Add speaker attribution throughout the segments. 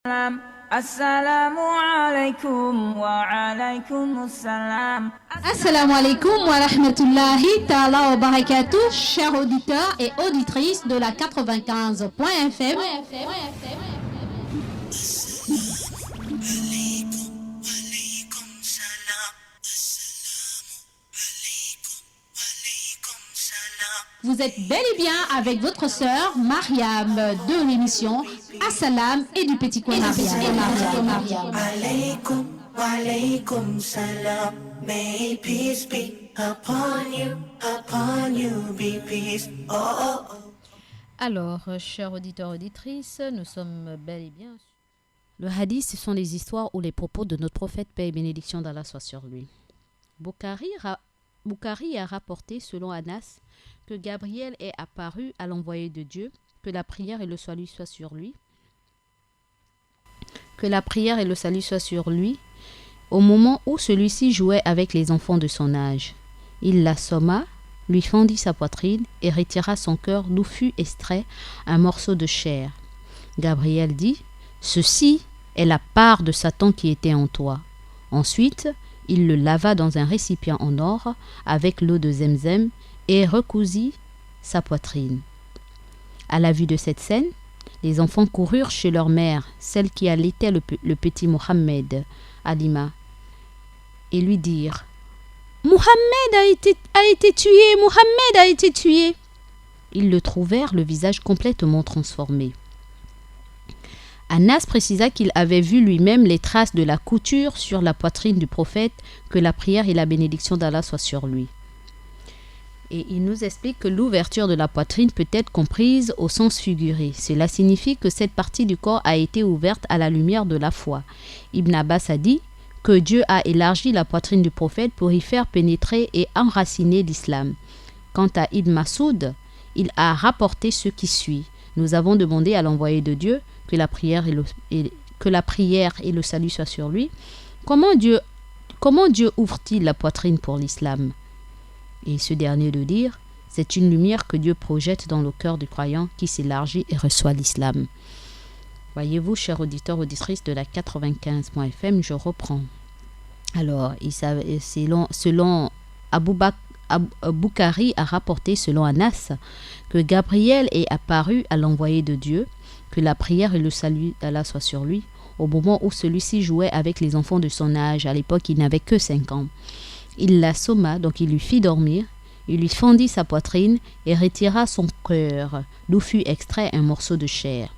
Speaker 1: Assalamu alaikum wa alaikum assalam.
Speaker 2: Assalamu alaikum wa rahmatullahi ta'ala wa barakatuh, chers auditeurs et auditrices de la 95.fm. Vous êtes bel et bien avec votre sœur Mariam de l'émission Assalam et du petit coin Mariam.
Speaker 3: Alaykum wa alaykum salam. May peace be upon you be peace. Oh, oh, oh.
Speaker 4: Alors, chers auditeurs et auditrices, nous sommes bel et bien. Le hadith, ce sont les histoires ou les propos de notre prophète, paix et bénédiction d'Allah soit sur lui. Bukhari a rapporté, selon Anas, que Gabriel est apparu à l'envoyé de Dieu, que la prière et le salut soient sur lui. Que la prière et le salut soient sur lui, au moment où celui-ci jouait avec les enfants de son âge. Il l'assomma, lui fendit sa poitrine et retira son cœur d'où fut extrait un morceau de chair. Gabriel dit : « Ceci est la part de Satan qui était en toi. » Ensuite, il le lava dans un récipient en or avec l'eau de Zemzem et recousit sa poitrine. À la vue de cette scène, les enfants coururent chez leur mère, celle qui allaitait le petit Mohammed, Halima, et lui dirent : « Mohammed a été tué, Mohammed a été tué !» Ils le trouvèrent le visage complètement transformé. Anas précisa qu'il avait vu lui-même les traces de la couture sur la poitrine du prophète, que la prière et la bénédiction d'Allah soient sur lui. Et il nous explique que l'ouverture de la poitrine peut être comprise au sens figuré. Cela signifie que cette partie du corps a été ouverte à la lumière de la foi. Ibn Abbas a dit que Dieu a élargi la poitrine du prophète pour y faire pénétrer et enraciner l'islam. Quant à Ibn Masoud, il a rapporté ce qui suit. Nous avons demandé à l'envoyé de Dieu que la prière et le salut soient sur lui. Comment Dieu ouvre-t-il la poitrine pour l'islam ? Et ce dernier de dire : c'est une lumière que Dieu projette dans le cœur du croyant qui s'élargit et reçoit l'islam. Voyez-vous, chers auditeurs, auditrices de la 95.fm, je reprends. Alors, selon Bukhari a rapporté, selon Anas, que Gabriel est apparu à l'envoyé de Dieu, que la prière et le salut d'Allah soient sur lui, au moment où celui-ci jouait avec les enfants de son âge. À l'époque, il n'avait que 5 ans. Il l'assomma, donc il lui fit dormir, il lui fendit sa poitrine et retira son cœur, d'où fut extrait un morceau de chair.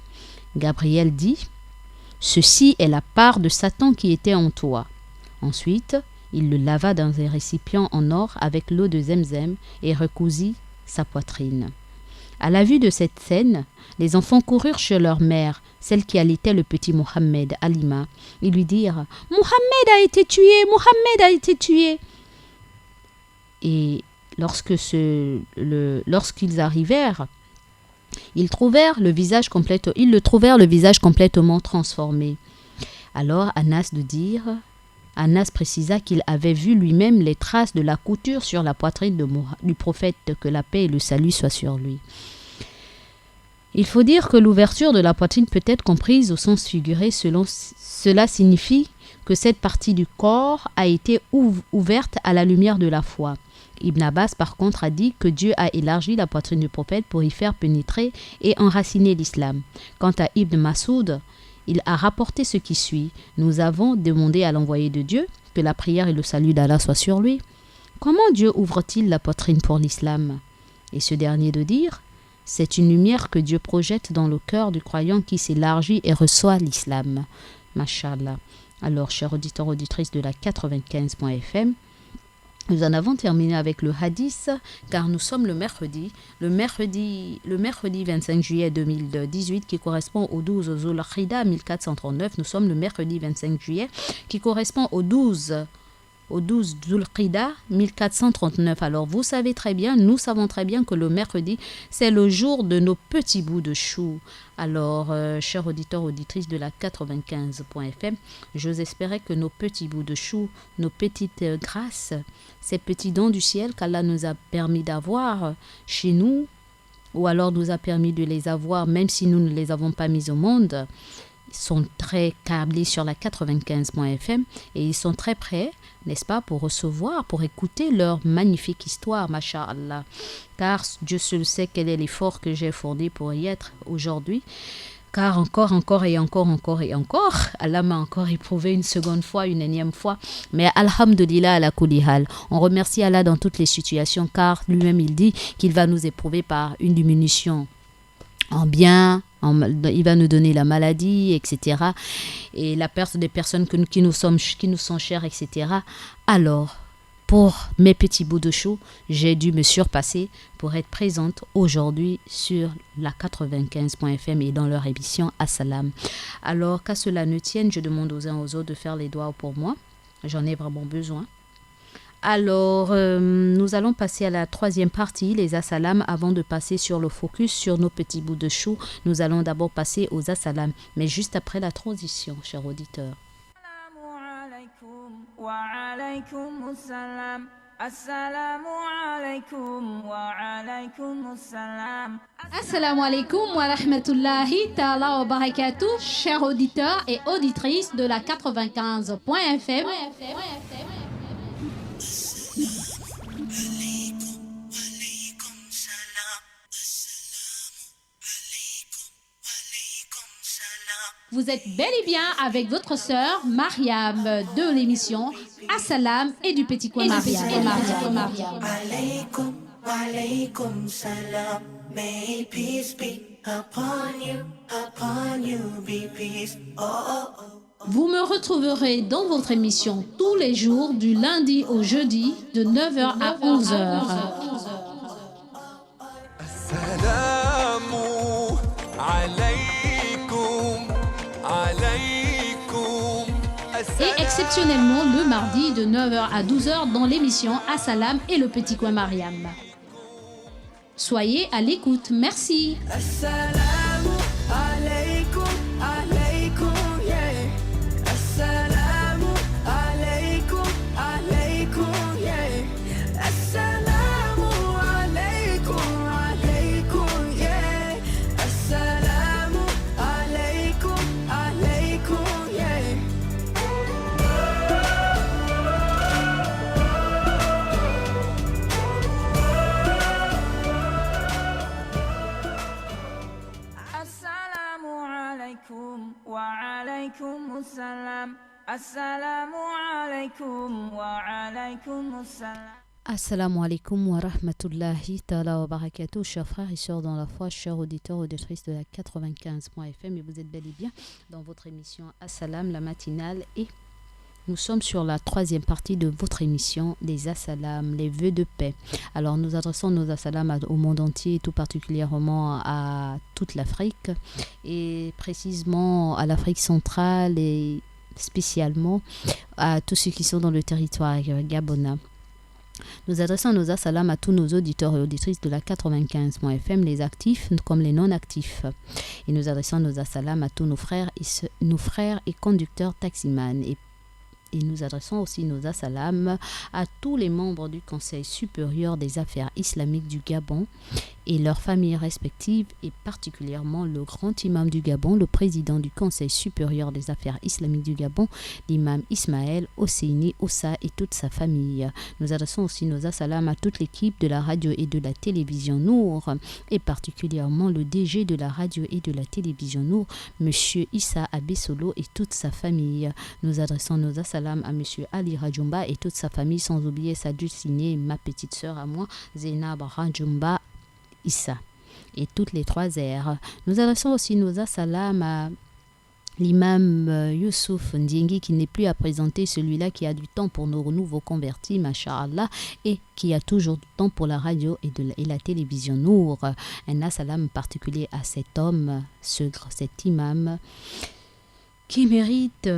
Speaker 4: Gabriel dit : « Ceci est la part de Satan qui était en toi. » Ensuite, il le lava dans un récipient en or avec l'eau de Zemzem et recousit sa poitrine. À la vue de cette scène, les enfants coururent chez leur mère, celle qui allaitait le petit Mohammed, Halima. Ils lui dirent : « Mohammed a été tué, Mohammed a été tué !» Et lorsqu'ils arrivèrent, ils le trouvèrent le visage complètement transformé. Alors Anas précisa qu'il avait vu lui-même les traces de la couture sur la poitrine du prophète, que la paix et le salut soient sur lui. Il faut dire que l'ouverture de la poitrine peut être comprise au sens figuré. Cela signifie que cette partie du corps a été ouverte à la lumière de la foi. Ibn Abbas, par contre, a dit que Dieu a élargi la poitrine du prophète pour y faire pénétrer et enraciner l'islam. Quant à Ibn Masoud, il a rapporté ce qui suit. Nous avons demandé à l'envoyé de Dieu que la prière et le salut d'Allah soient sur lui. Comment Dieu ouvre-t-il la poitrine pour l'islam ? Et ce dernier de dire : c'est une lumière que Dieu projette dans le cœur du croyant qui s'élargit et reçoit l'islam. Mashallah. Alors, chers auditeurs, auditrices de la 95.fm, nous en avons terminé avec le hadith, car nous sommes le mercredi 25 juillet 2018 qui correspond au 12 Zulhijja 1439. Nous sommes le mercredi 25 juillet qui correspond au 12 Zulhijja 1439. Alors vous savez très bien, nous savons très bien que le mercredi, c'est le jour de nos petits bouts de chou. Alors, chers auditeurs, auditrices de la 95.fm, j'ose espérer que nos petits bouts de chou, nos petites grâces, ces petits dons du ciel qu'Allah nous a permis d'avoir chez nous, ou alors nous a permis de les avoir même si nous ne les avons pas mis au monde, sont très câblés sur la 95.fm et ils sont très prêts, n'est-ce pas, pour recevoir, pour écouter leur magnifique histoire, masha'Allah. Car Dieu seul sait quel est l'effort que j'ai fourni pour y être aujourd'hui. Car encore, Allah m'a encore éprouvé une seconde fois, une énième fois. Mais alhamdulillah ala kulli hal. On remercie Allah dans toutes les situations, car lui-même il dit qu'il va nous éprouver par une diminution en bien, il va nous donner la maladie, etc. Et la perte des personnes qui nous sont chères, etc. Alors, pour mes petits bouts de chou, j'ai dû me surpasser pour être présente aujourd'hui sur la 95.fm et dans leur émission Assalam. Alors, qu'à cela ne tienne, je demande aux uns aux autres de faire les doigts pour moi. J'en ai vraiment besoin. Alors, nous allons passer à la troisième partie, les assalam. Avant de passer sur le focus sur nos petits bouts de chou, nous allons d'abord passer aux assalam, mais juste après la transition, chers auditeurs.
Speaker 1: Assalamu alaikum wa alaikum assalam.
Speaker 2: Assalamu alaikum wa rahmatullahi ta'ala wa barakatuh, chers auditeurs et auditrices de la 95.fm. Vous êtes bel et bien avec votre sœur Mariam de l'émission Assalam et du Petit Coin Mariam.
Speaker 3: Alaykum, alaykum salam. May peace be upon you be peace. Oh, oh, oh.
Speaker 2: Vous me retrouverez dans votre émission tous les jours du lundi au jeudi de 9h à 11h. Et exceptionnellement le mardi de 9h à 12h dans l'émission Assalam et le Petit Coin Mariam. Soyez à l'écoute, merci.
Speaker 3: Assalamu alaykum, alaykum, yeah. Assalamu alaykum, alaykum, yeah. Assalamu alaykum, alaykum, yeah. Assalamu alaykum, alaykum, yeah.
Speaker 1: Assalamu alaikum wa alaikum assalam. Assalamu alaikum wa alaikum assalam.
Speaker 4: Assalamu alaikum wa rahmatullahi ta'ala wa barakatuh, chers frères et sœurs dans la foi, chers auditeurs et auditrices de la 95.fm, et vous êtes bel et bien dans votre émission Assalam, la matinale, et nous sommes sur la troisième partie de votre émission, les Assalam, les vœux de paix. Alors nous adressons nos Assalam au monde entier, et tout particulièrement à toute l'Afrique, et précisément à l'Afrique centrale et spécialement à tous ceux qui sont dans le territoire gabonais. Nous adressons nos assalam à tous nos auditeurs et auditrices de la 95.fm, les actifs comme les non-actifs. Et nous adressons nos assalam à tous nos frères et conducteurs taximan. Et nous adressons aussi nos assalam à tous les membres du Conseil supérieur des affaires islamiques du Gabon et leurs familles respectives, et particulièrement le grand imam du Gabon, le président du Conseil supérieur des affaires islamiques du Gabon, l'imam Ismaël Hosseini Ossa et toute sa famille. Nous adressons aussi nos assalam à toute l'équipe de la radio et de la télévision Nour, et particulièrement le DG de la radio et de la télévision Nour, monsieur Issa Abessolo et toute sa famille. Nous adressons nos assalam à monsieur Ali Rajumba et toute sa famille, sans oublier sa dulcinée, ma petite sœur à moi, Zainab Rajumba Issa, et toutes les trois R. Nous adressons aussi nos assalam à l'imam Youssouf Ndiengi, qui n'est plus à présenter, celui-là qui a du temps pour nos nouveaux convertis, masha'Allah, et qui a toujours du temps pour la radio et la télévision Nour. Un assalam particulier à cet homme, cet imam, qui mérite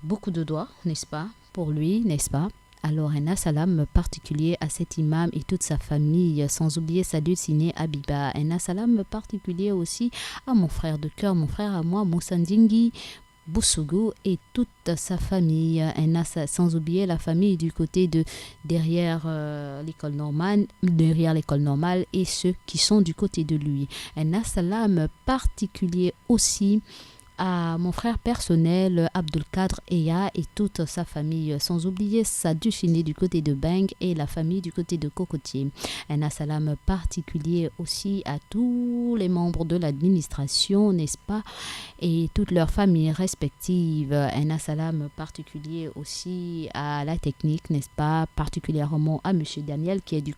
Speaker 4: beaucoup de doigts, n'est-ce pas, pour lui, n'est-ce pas? Alors un assalam particulier à cet imam et toute sa famille, sans oublier sa dulcinée Habiba. Un assalam particulier aussi à mon frère de cœur, mon frère à moi, Moussa Ndingi Boussougou et toute sa famille. Sans oublier la famille du côté de derrière l'école normale et ceux qui sont du côté de lui. Un assalam particulier aussi à mon frère personnel Abdelkadr Eya et toute sa famille, sans oublier sa Duchini du côté de Beng et la famille du côté de Cocotier. Un salam particulier aussi à tous les membres de l'administration, n'est-ce pas, et toutes leurs familles respectives. Un salam particulier aussi à la technique, n'est-ce pas, particulièrement à Monsieur Daniel qui est de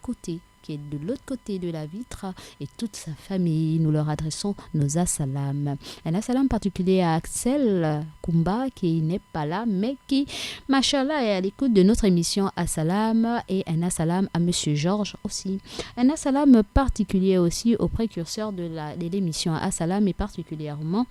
Speaker 4: l'autre côté de la vitre et toute sa famille. Nous leur adressons nos assalams. Un assalam particulier à Axel Kumba qui n'est pas là mais qui, machallah, est à l'écoute de notre émission Assalam, et un assalam à Monsieur Georges aussi. Un assalam particulier aussi au précurseur de l'émission Assalam et particulièrement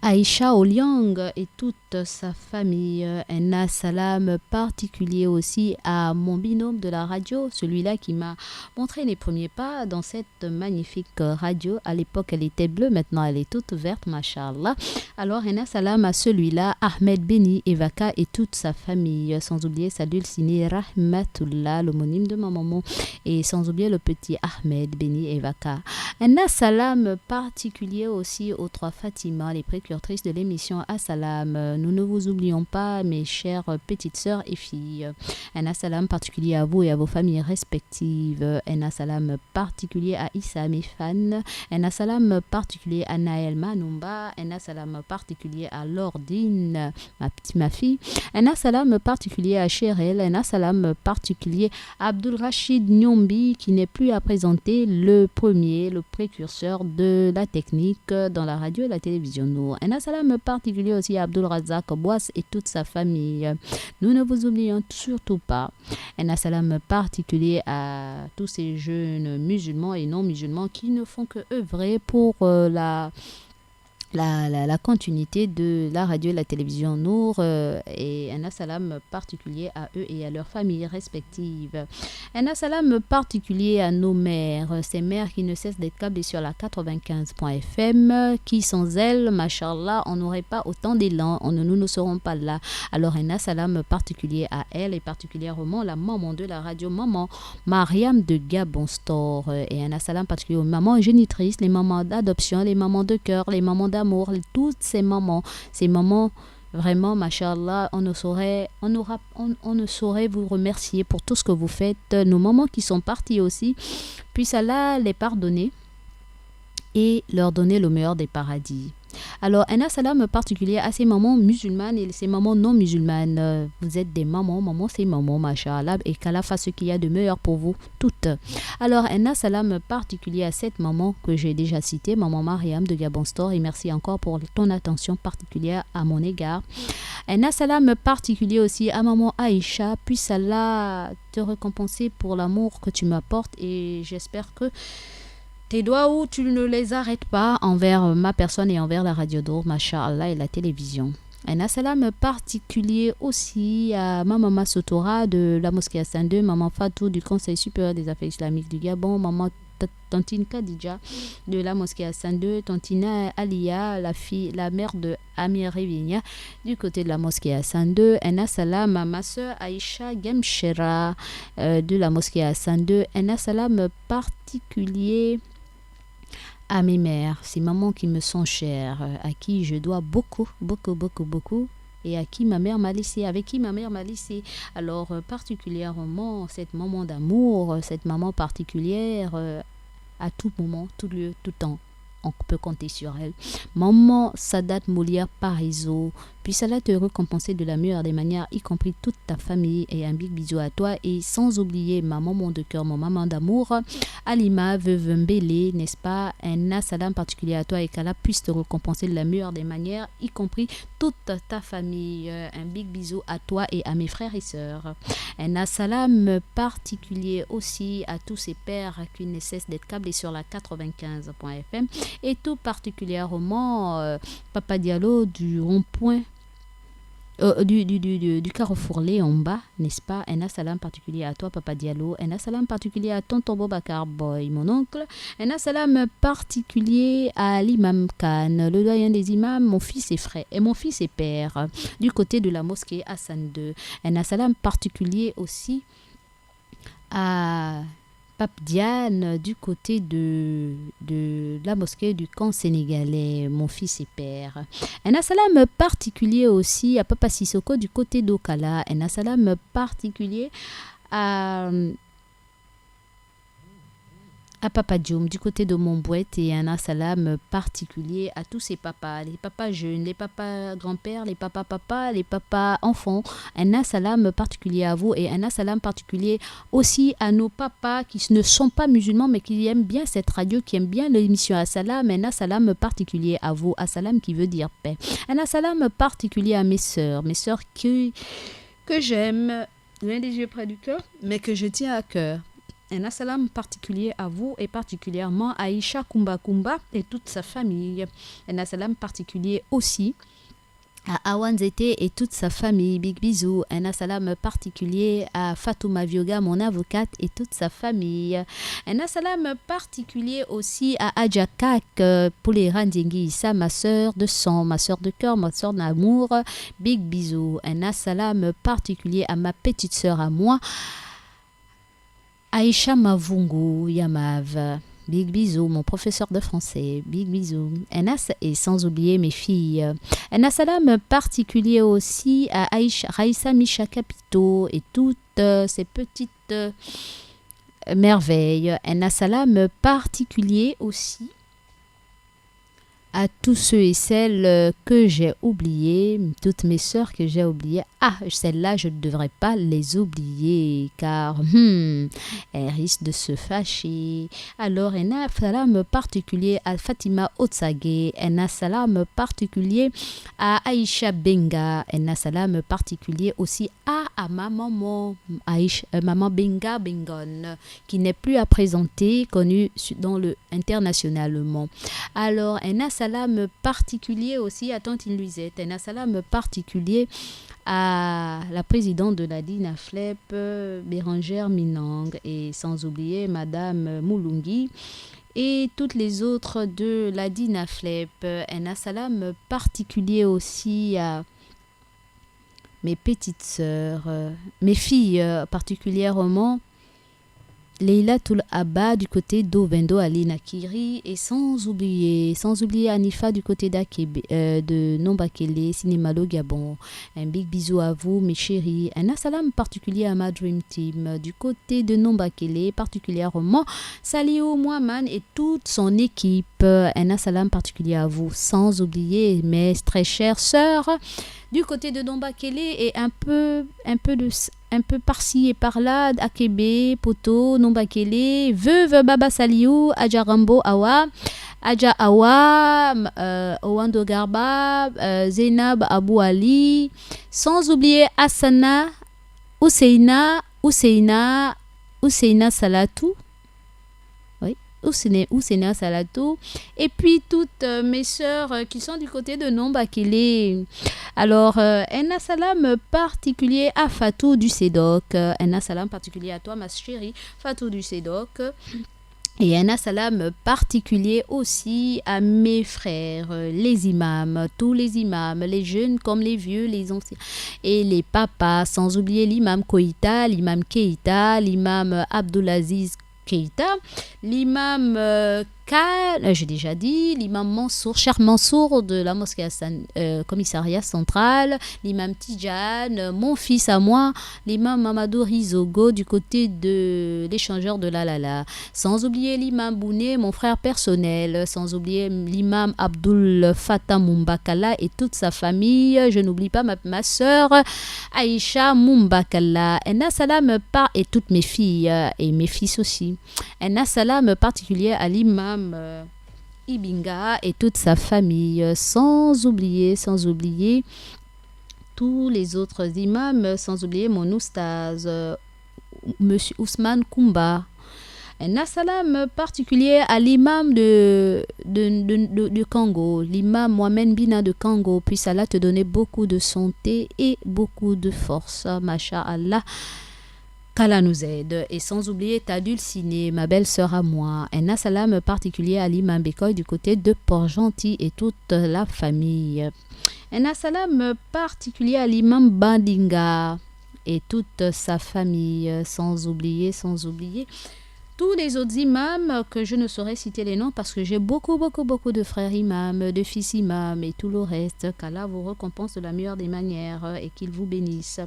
Speaker 4: Aïcha Oliang et toute sa famille. Un salam particulier aussi à mon binôme de la radio, celui-là qui m'a montré les premiers pas dans cette magnifique radio. À l'époque, elle était bleue, maintenant elle est toute verte, mashallah. Alors, un salam à celui-là, Ahmed Beni Evaka et toute sa famille. Sans oublier sa dulcinée Rahmatullah, l'homonyme de ma maman. Et sans oublier le petit Ahmed Beni Evaka. Un salam particulier aussi aux trois Fatima, les précurseurs de l'émission Assalam. Nous ne vous oublions pas, mes chères petites sœurs et filles. Un assalam particulier à vous et à vos familles respectives. Un assalam particulier à Issa Mefan. Un assalam particulier à Naël Manumba. Un assalam particulier à Lordine, ma fille. Un assalam particulier à Cherel. Un assalam particulier à Abdul Rachid Nyombi, qui n'est plus à présenter, le précurseur de la technique dans la radio et la télévision. Un assalam particulier aussi à Abdul Razak Bouas et toute sa famille. Nous ne vous oublions surtout pas. Un assalam particulier à tous ces jeunes musulmans et non musulmans qui ne font que œuvrer pour la continuité de la radio et la télévision Nour, et un assalam particulier à eux et à leurs familles respectives. Un assalam particulier à nos mères, ces mères qui ne cessent d'être câblées sur la 95.fm, qui sans elles, machallah, on n'aurait pas autant d'élan, nous ne serons pas là. Alors un assalam particulier à elles et particulièrement la maman de la radio, maman Mariam de Gabon Store, et un assalam particulier aux mamans génitrices, les mamans d'adoption, les mamans de cœur, les mamans d'amour, toutes ces mamans vraiment, machallah, on ne saurait vous remercier pour tout ce que vous faites. Nos mamans qui sont parties aussi, puisse Allah les pardonner et leur donner le meilleur des paradis. Alors, un assalam particulier à ces mamans musulmanes et ces mamans non musulmanes. Vous êtes des mamans, c'est maman, machallah, et qu'Allah fasse ce qu'il y a de meilleur pour vous toutes. Alors, un assalam particulier à cette maman que j'ai déjà citée, maman Mariam de Gabon Store, et merci encore pour ton attention particulière à mon égard. Un assalam particulier aussi à maman Aïcha, puisse Allah te récompenser pour l'amour que tu m'apportes, et j'espère que tes doigts où tu ne les arrêtes pas envers ma personne et envers la radio d'Or, Masha'Allah, et la télévision. Un assalam particulier aussi à ma maman Sotora de la mosquée Hassan II, maman Fatou du Conseil supérieur des affaires islamiques du Gabon, maman Tantine Khadija de la mosquée Hassan II, Tantina Alia, la mère de Amir Rivinia du côté de la mosquée Hassan II. Un assalam à ma soeur Aïcha Gemshera de la mosquée Hassan II. Un assalam particulier à mes mères, ces mamans qui me sont chères, à qui je dois beaucoup, et à qui ma mère m'a laissé, avec qui ma mère m'a laissé. Alors particulièrement cette maman d'amour, cette maman particulière, à tout moment, tout lieu, tout temps, on peut compter sur elle. Maman Sadat Moulia Parizo, puisse Allah te récompenser de la meilleure des manières, y compris toute ta famille, et un big bisou à toi, et sans oublier ma maman de cœur, mon maman d'amour, Alima Veuve Mbele, n'est-ce pas, un assalam particulier à toi, et qu'Allah puisse te récompenser de la meilleure des manières, y compris toute ta famille. Un big bisou à toi et à mes frères et sœurs. Un assalam particulier aussi à tous ces pères qui ne cessent d'être câblés sur la 95.fm, et tout particulièrement Papa Diallo du rond-point du carrefour Léomba, n'est-ce pas? Un assalam particulier à toi, Papa Diallo. Un assalam particulier à tonton Bobakar Boy, mon oncle. Un assalam particulier à l'imam Khan, le doyen des imams, mon fils et père, du côté de la mosquée Hassan II. Un assalam particulier aussi à Pape Diane du côté de la mosquée du camp sénégalais, mon fils et père. Un assalam particulier aussi à Papa Sissoko du côté d'Okala. Un assalam particulier à Papa Djoum du côté de Montbouette et un assalam particulier à tous ces papas, les papas jeunes, les papas grands-pères, les papas papas, les papas enfants. Un assalam particulier à vous et un assalam particulier aussi à nos papas qui ne sont pas musulmans mais qui aiment bien cette radio, qui aiment bien l'émission Assalam. Un assalam particulier à vous, assalam qui veut dire paix. Un assalam particulier à mes sœurs que j'aime, loin des yeux près du cœur, mais que je tiens à cœur. Un assalam particulier à vous et particulièrement à Aïcha Kumba Kumba et toute sa famille. Un assalam particulier aussi à Awanzete et toute sa famille. Big bisous. Un assalam particulier à Fatouma Vioga, mon avocate, et toute sa famille. Un assalam particulier aussi à Adjakak pour les Randingi Issa, ma soeur de sang, ma soeur de cœur, ma soeur d'amour. Big bisous. Un assalam particulier à ma petite soeur à moi, Aïcha Mavungu Yamav. Big bisous, mon professeur de français. Big bisous. Et sans oublier mes filles. Un assalam particulier aussi à Aïcha, Raïssa Misha Capito et toutes ces petites merveilles. Un assalam particulier aussi à tous ceux et celles que j'ai oubliés, toutes mes sœurs que j'ai oubliées. Ah, celles-là, je ne devrais pas les oublier car elles risquent de se fâcher. Alors, un assalam particulier à Fatima Otsage, un assalam particulier à Aïcha Benga, un assalam particulier aussi à ma maman, maman Benga Bengon, qui n'est plus à présenter, connue dans le internationalement. Alors, un assalam particulier aussi à Tante Louisette, un assalam particulier à la présidente de la DINAFLEP, Bérangère Minang, et sans oublier Madame Moulungi et toutes les autres de la DINAFLEP. Un assalam particulier aussi à mes petites sœurs, mes filles particulièrement, Leila Toul Abba du côté d'Ovendo Alina Kiri et sans oublier Anifa du côté de Nombakele, Cinémalo Gabon. Un big bisou à vous mes chéris. Un assalam particulier à ma Dream Team du côté de Nombakele, particulièrement Salio Mohamed et toute son équipe. Un assalam particulier à vous, sans oublier mes très chères sœurs du côté de Nombakele et un peu par-ci et par-là, Akebe, Poto, Nombakele, Veuve Baba Saliou, Adja Rambo Awa, Adja Awa, Owando Garba, Zainab Abou Ali, sans oublier Asana, Ousseina Salatou. Ousseina Salatou, et puis toutes mes sœurs qui sont du côté de Nombakele. Alors, un assalam particulier à Fatou du Sédoc, un assalam particulier à toi ma chérie Fatou du Sédoc, et un assalam particulier aussi à mes frères, les imams, tous les imams, les jeunes comme les vieux, les anciens, et les papas, sans oublier l'imam Koïta, l'imam Keïta, l'imam Abdulaziz Keïta, l'imam j'ai déjà dit, l'imam Mansour, cher Mansour de la mosquée commissariat central, l'imam Tidjane, mon fils à moi, l'imam Mamadou Rizogo du côté de l'échangeur de Lalala, sans oublier l'imam Bouné, mon frère personnel, sans oublier l'imam Abdul Fattah Mumbakala et toute sa famille, je n'oublie pas ma soeur Aïcha Mumbakala, un assalam et toutes mes filles et mes fils aussi, un assalam particulier à l'imam Ibinga et toute sa famille, sans oublier tous les autres imams, sans oublier mon oustaz Monsieur Ousmane Koumba. Un assalam particulier à l'imam de Congo, l'imam Mohamed Bina de Congo. Puisse Allah te donner beaucoup de santé et beaucoup de force, Masha'Allah. qu'Allah nous aide. Et sans oublier ta dulcinée, ma belle-sœur à moi. Un assalam particulier à l'imam Bekoy du côté de Port-Gentil et toute la famille. Un assalam particulier à l'imam Bandinga et toute sa famille. Sans oublier tous les autres imams que je ne saurais citer les noms parce que j'ai beaucoup de frères imams, de fils imams et tout le reste, qu'Allah vous récompense de la meilleure des manières et qu'il vous bénisse.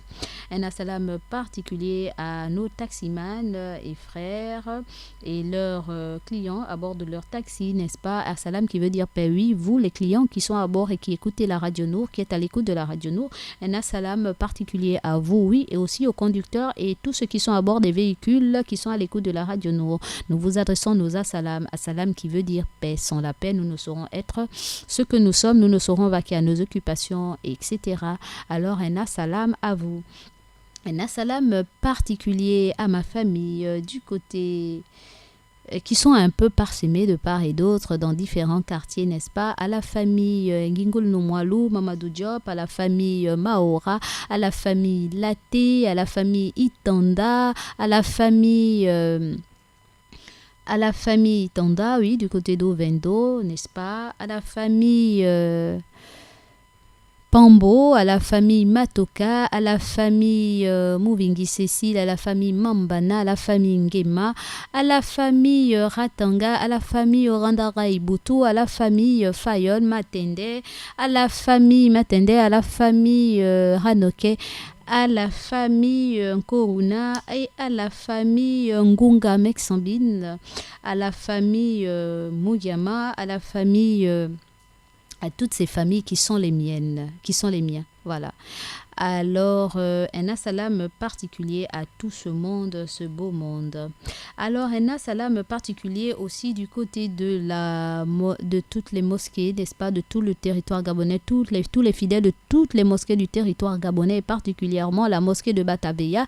Speaker 4: Un assalam particulier à nos taximans et frères et leurs clients à bord de leur taxi, n'est-ce pas? Assalam qui veut dire paix, oui, vous les clients qui sont à bord et qui écoutez la Radio Nour, qui êtes à l'écoute de la Radio Nour, un assalam particulier à vous, oui, et aussi aux conducteurs et tous ceux qui sont à bord des véhicules qui sont à l'écoute de la Radio Nour. Nous vous adressons nos assalam, assalam qui veut dire paix. Sans la paix, nous ne saurons être ce que nous sommes, nous ne saurons vaquer à nos occupations, etc. Alors un assalam à vous. Un assalam particulier à ma famille du côté qui sont un peu parsemés de part et d'autre dans différents quartiers, n'est-ce pas? À la famille Ngingul Nomwalu, Mamadou Diop, à la famille Maora, à la famille Laté, à la famille Itanda, à la famille Itanda, oui, du côté d'Ovendo, n'est-ce pas? À la famille Pambo, à la famille Matoka, à la famille Mouvingi Cécile, à la famille Mambana, à la famille Ngema, à la famille Ratanga, à la famille Orandara Ibutu, à la famille Fayon Matende, à la famille Hanoke, à la famille Nkoruna et à la famille Ngunga Meksambine, à la famille Muyama, à la famille à toutes ces familles qui sont les miennes, voilà. Alors, un assalam particulier à tout ce monde, ce beau monde. Alors, un assalam particulier aussi du côté de toutes les mosquées, n'est-ce pas, de tout le territoire gabonais, tous les fidèles de toutes les mosquées du territoire gabonais, et particulièrement la mosquée de Bataveya,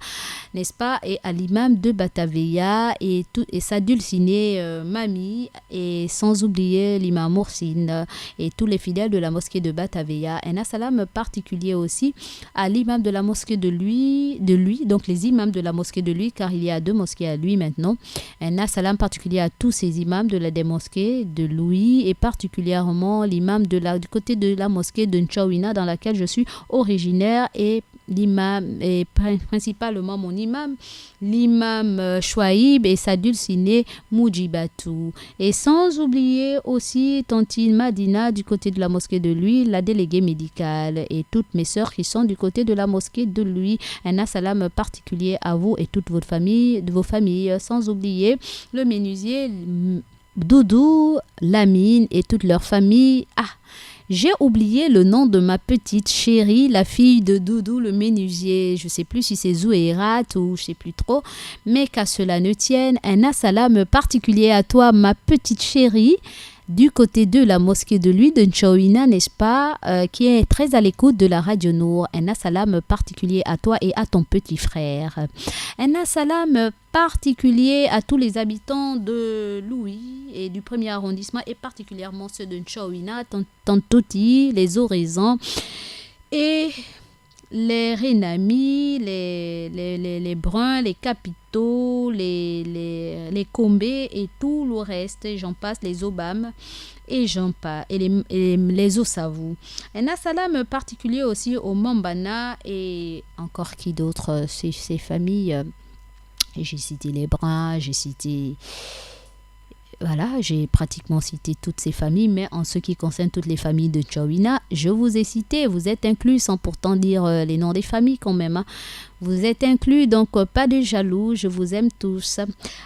Speaker 4: n'est-ce pas, et à l'imam de Bataveya et sa dulcinée mamie, et sans oublier l'imam Moursine et tous les fidèles de la mosquée de Bataveya. Un assalam particulier aussi à l'imam de la mosquée de lui, donc les imams de la mosquée de lui, car il y a 2 mosquées à lui maintenant. Un assalam particulier à tous ces imams des mosquées de lui, et particulièrement l'imam du côté de la mosquée de Nchawina, dans laquelle je suis originaire, et l'imam, et principalement mon imam, l'imam Chouaïb et sa dulcinée Moujibatou. Et sans oublier aussi Tantine Madina du côté de la mosquée de lui, la déléguée médicale, et toutes mes sœurs qui sont du côté de la mosquée de lui. Un assalam particulier à vous et toutes vos familles, sans oublier le menuisier Doudou, Lamine et toute leur famille. J'ai oublié le nom de ma petite chérie, la fille de Doudou le menuisier. Je ne sais plus si c'est Zouérat ou je ne sais plus trop. Mais qu'à cela ne tienne, un assalam particulier à toi, ma petite chérie, du côté de la mosquée de lui, de Nchawina, n'est-ce pas, qui est très à l'écoute de la Radio Nour. Un assalam particulier à toi et à ton petit frère. Un assalam particulier à tous les habitants de Louis et du 1er arrondissement, et particulièrement ceux de Nchawina, Tantoti, les Oraisans et les Renami, les Bruns, les Capitaux, les Combés et tout le reste, et j'en passe, les Obam et j'en passe, et les Osavou. Un assalam particulier aussi aux Mambana et encore qui d'autres, ces familles. J'ai cité les Bruns, j'ai pratiquement cité toutes ces familles, mais en ce qui concerne toutes les familles de Nchawina, je vous ai cité, vous êtes inclus sans pourtant dire les noms des familles quand même. Vous êtes inclus, donc pas de jaloux, je vous aime tous.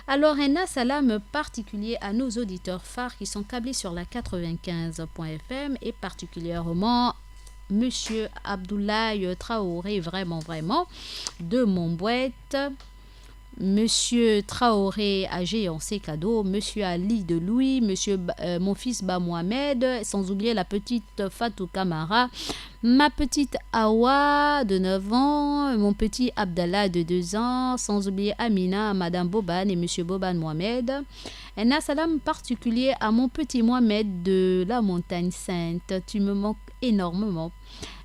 Speaker 4: Alors un assalam particulier à nos auditeurs phares qui sont câblés sur la 95.fm et particulièrement Monsieur Abdoulaye Traoré, vraiment, de Montbouette. Monsieur Traoré à Géancé Cadeau, Monsieur Ali de Louis, mon fils Ba Mohamed, sans oublier la petite Fatou Kamara, ma petite Awa de 9 ans, mon petit Abdallah de 2 ans, sans oublier Amina, Madame Boban et Monsieur Boban Mohamed. Un assalam particulier à mon petit Mohamed de la Montagne Sainte, tu me manques énormément.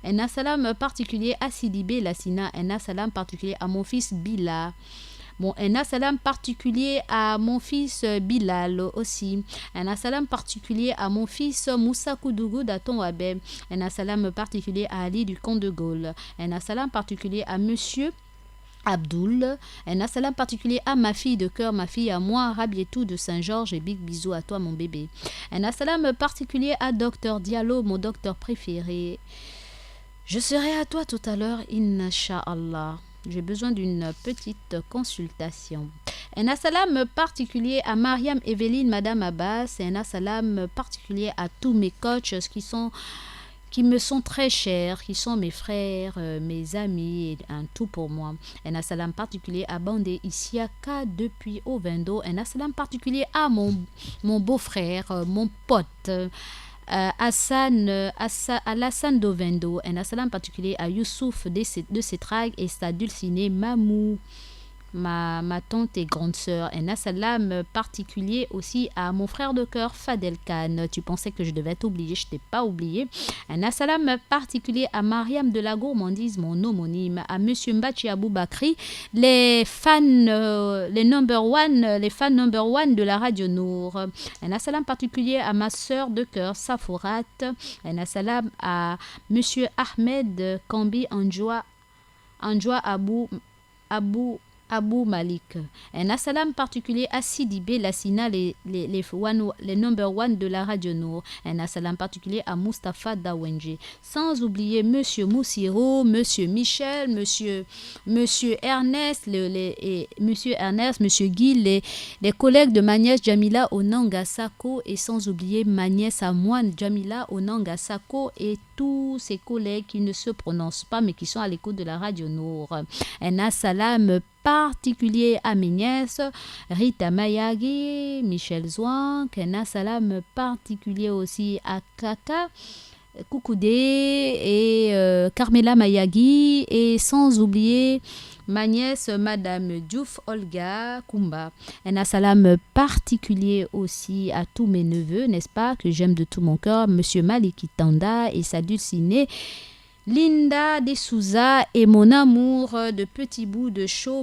Speaker 4: Un assalam particulier à Sidibé Lassina, un assalam particulier à mon fils Bila. Un assalam particulier à mon fils Bilal aussi. Un assalam particulier à mon fils Moussa Koudougou d'Aton Wabeb. Un assalam particulier à Ali du Comte de Gaulle. Un assalam particulier à monsieur Abdoul. Un salam particulier à ma fille de cœur, ma fille à moi, Rabietou de Saint-Georges et big bisous à toi mon bébé. Un salam particulier à Docteur Diallo, mon docteur préféré. Je serai à toi tout à l'heure, Inch'Allah. J'ai besoin d'une petite consultation. Un salam particulier à Mariam Evelyne, Madame Abbas. Et un salam particulier à tous mes coachs qui me sont très chers, qui sont mes frères, mes amis, et un tout pour moi. Un salam particulier à Bandé Isiaka depuis Ovendo. Un salam particulier à mon beau-frère, mon pote. Alassane d'Ovendo. Un salam particulier à Youssouf de Setrag et sa dulcinée Mamou, ma tante et grande sœur. Un salam particulier aussi à mon frère de cœur Fadel Khan. Tu pensais que je devais t'oublier, je t'ai pas oublié. Un salam particulier à Mariam de la Gourmandise, mon homonyme, à Monsieur Mbachi Aboubakri, les fans number one de la Radio Nour. Un salam particulier à ma sœur de cœur Safourat. Un salam à Monsieur Ahmed Kambi Anjoua Abou Malik. Un salam particulier à Sidi B, Lassina, les number one de la Radio Nour. Un salam particulier à Mustapha Dawenji. Sans oublier Monsieur Moussiro, Monsieur Michel, Monsieur Ernest, Monsieur Guy, les collègues de ma nièce Jamila Onanga Sako, et sans oublier ma nièce à moi Jamila Onanga Sako et tous ses collègues qui ne se prononcent pas mais qui sont à l'écoute de la Radio Nour. Un salam particulier à mes nièces Rita Mayagi, Michel Zouan. Un salam particulier aussi à Kaka Koukoudé et Carmela Mayagi, et sans oublier ma nièce Madame Diouf Olga Kumba. Un salam particulier aussi à tous mes neveux, n'est-ce pas, que j'aime de tout mon cœur, Monsieur Maliki Tanda et sa dulcinée Linda de Souza et mon amour de petit bout de chou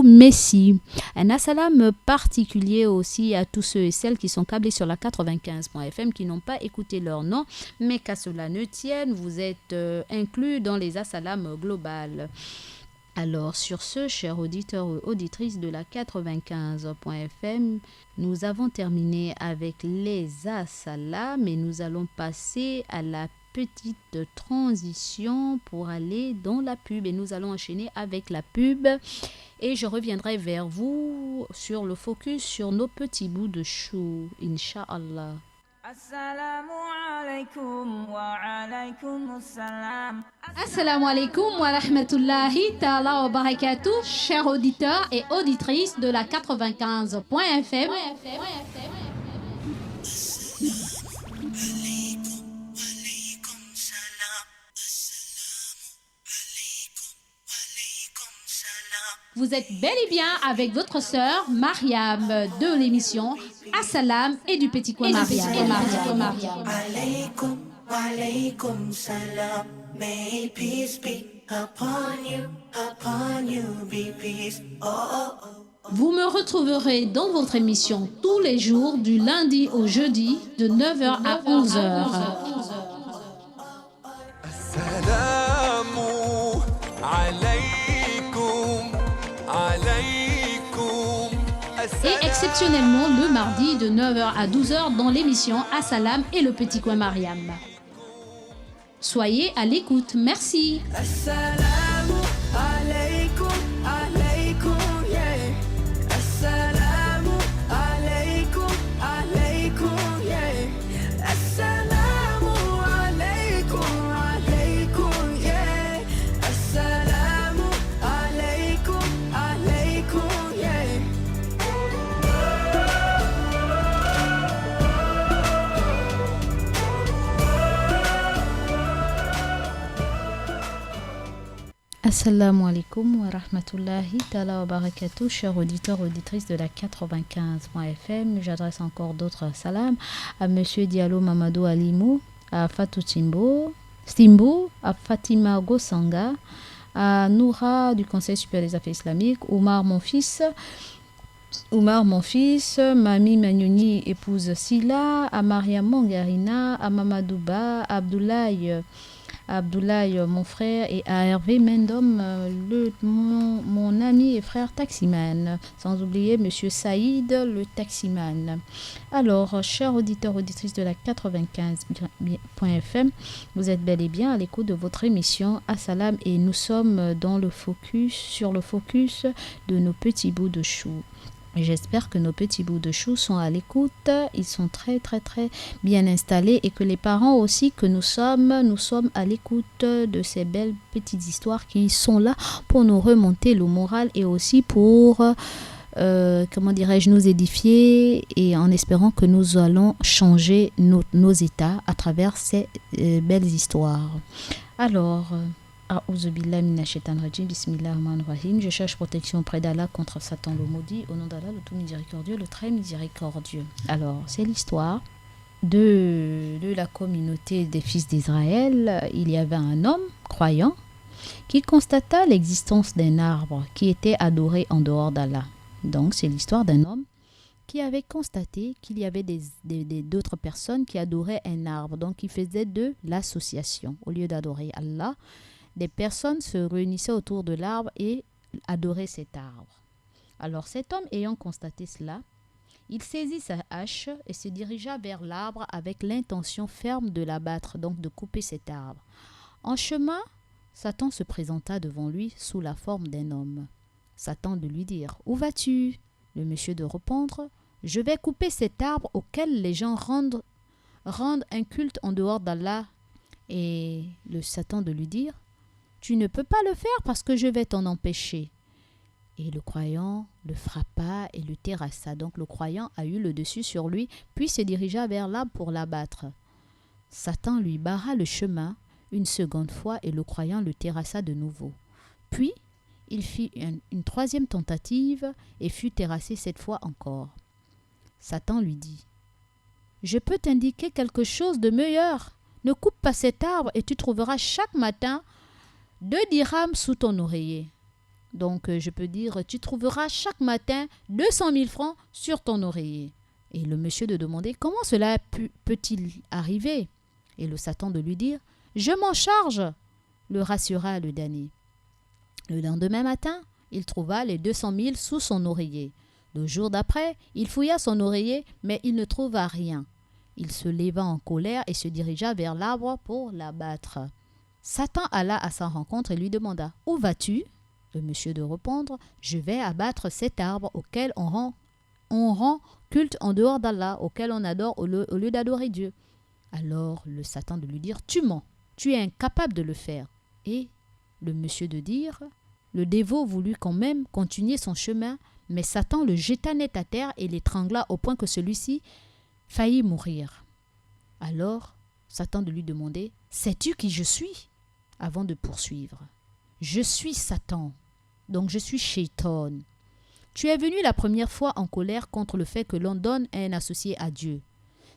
Speaker 4: Messi. Un salam particulier aussi à tous ceux et celles qui sont câblés sur la 95.fm, qui n'ont pas écouté leur nom, mais qu'à cela ne tienne, vous êtes inclus dans les assalams globales. Alors, sur ce, chers auditeurs et auditrices de la 95.fm, nous avons terminé avec les assalams et nous allons passer à la petite transition pour aller dans la pub, et nous allons enchaîner avec la pub et je reviendrai vers vous sur le focus sur nos petits bouts de chou, Inch'Allah.
Speaker 1: Assalamu alaikum wa alaikum assalam.
Speaker 2: Assalamu alaikum wa rahmatullahi ta'ala wa barakatuh, chers auditeurs et auditrices de la 95.fm. Vous êtes bel et bien avec votre sœur Mariam de l'émission Assalam et du Petit Coin Mariam.
Speaker 3: Alaykum, alaykum salam. May peace be upon you be peace. Oh, oh, oh.
Speaker 2: Vous me retrouverez dans votre émission tous les jours du lundi au jeudi de 9h à 11h.
Speaker 5: Assalamu alaykum.
Speaker 2: Et exceptionnellement le mardi de 9h à 12h dans l'émission Assalam et le Petit Coin Mariam. Soyez à l'écoute, merci.
Speaker 1: Assalamu alaikum, alaikum, yeah. Assalamu alaikum, alaikum, yeah. Assalamu alaikum, alaikum, yeah. Assalamu alaikum, alaikum, yeah.
Speaker 4: Assalamu alaikum wa rahmatullahi ta'ala wa barakatuh, chers auditeurs, auditrices de la 95.fm. J'adresse encore d'autres salams à Monsieur Diallo Mamadou Alimou, à Fatou Timbo, à Fatima Gosanga, à Noura du Conseil supérieur des affaires islamiques, Oumar mon fils, Mami Magnouni, épouse Silla, à Mariam Mongarina, à Mamadouba, à Abdoulaye à Abdoulaye, mon frère, et à Hervé Mendom, mon ami et frère taximan. Sans oublier Monsieur Saïd, le taximan. Alors, chers auditeurs, auditrices de la 95.fm, vous êtes bel et bien à l'écoute de votre émission Assalam et nous sommes dans sur le focus de nos petits bouts de chou. J'espère que nos petits bouts de chou sont à l'écoute, ils sont très très très bien installés et que les parents aussi que nous sommes à l'écoute de ces belles petites histoires qui sont là pour nous remonter le moral et aussi pour, nous édifier et en espérant que nous allons changer nos états à travers ces belles histoires. Alors... Je cherche protection auprès d'Allah contre Satan le maudit, au nom d'Allah le tout miséricordieux, le très miséricordieux. Alors, c'est l'histoire de la communauté des fils d'Israël. Il y avait un homme croyant qui constata l'existence d'un arbre qui était adoré en dehors d'Allah. Donc, c'est l'histoire d'un homme qui avait constaté qu'il y avait d'autres personnes qui adoraient un arbre. Donc, il faisait de l'association. Au lieu d'adorer Allah, des personnes se réunissaient autour de l'arbre et adoraient cet arbre. Alors cet homme ayant constaté cela, il saisit sa hache et se dirigea vers l'arbre avec l'intention ferme de l'abattre, donc de couper cet arbre. En chemin, Satan se présenta devant lui sous la forme d'un homme. Satan de lui dire « Où vas-tu » Le monsieur de répondre « Je vais couper cet arbre auquel les gens rendent un culte en dehors d'Allah. » Et le Satan de lui dire « Tu ne peux pas le faire parce que je vais t'en empêcher. » Et le croyant le frappa et le terrassa. Donc le croyant a eu le dessus sur lui, puis se dirigea vers l'arbre pour l'abattre. Satan lui barra le chemin une seconde fois et le croyant le terrassa de nouveau. Puis il fit une troisième tentative et fut terrassé cette fois encore. Satan lui dit « Je peux t'indiquer quelque chose de meilleur. Ne coupe pas cet arbre et tu trouveras chaque matin 2 dirhams sous ton oreiller. » Donc, je peux dire, tu trouveras chaque matin 200 000 francs sur ton oreiller. Et le monsieur de demander, comment cela peut-il arriver? Et le Satan de lui dire, je m'en charge, le rassura le damné. Le lendemain matin, il trouva les 200 000 sous son oreiller. Le jour d'après, il fouilla son oreiller, mais il ne trouva rien. Il se leva en colère et se dirigea vers l'arbre pour l'abattre. Satan alla à sa rencontre et lui demanda « Où vas-tu » Le monsieur de répondre « Je vais abattre cet arbre auquel on rend culte en dehors d'Allah, auquel on adore au lieu d'adorer Dieu. » Alors le Satan de lui dire « Tu mens, tu es incapable de le faire. » Et le monsieur de dire « Le dévot voulut quand même continuer son chemin, mais Satan le jeta net à terre et l'étrangla au point que celui-ci faillit mourir. » Alors Satan de lui demander « Sais-tu qui je suis ?» Avant de poursuivre. « Je suis Satan, donc je suis Shaitan. Tu es venu la première fois en colère contre le fait que l'on donne un associé à Dieu.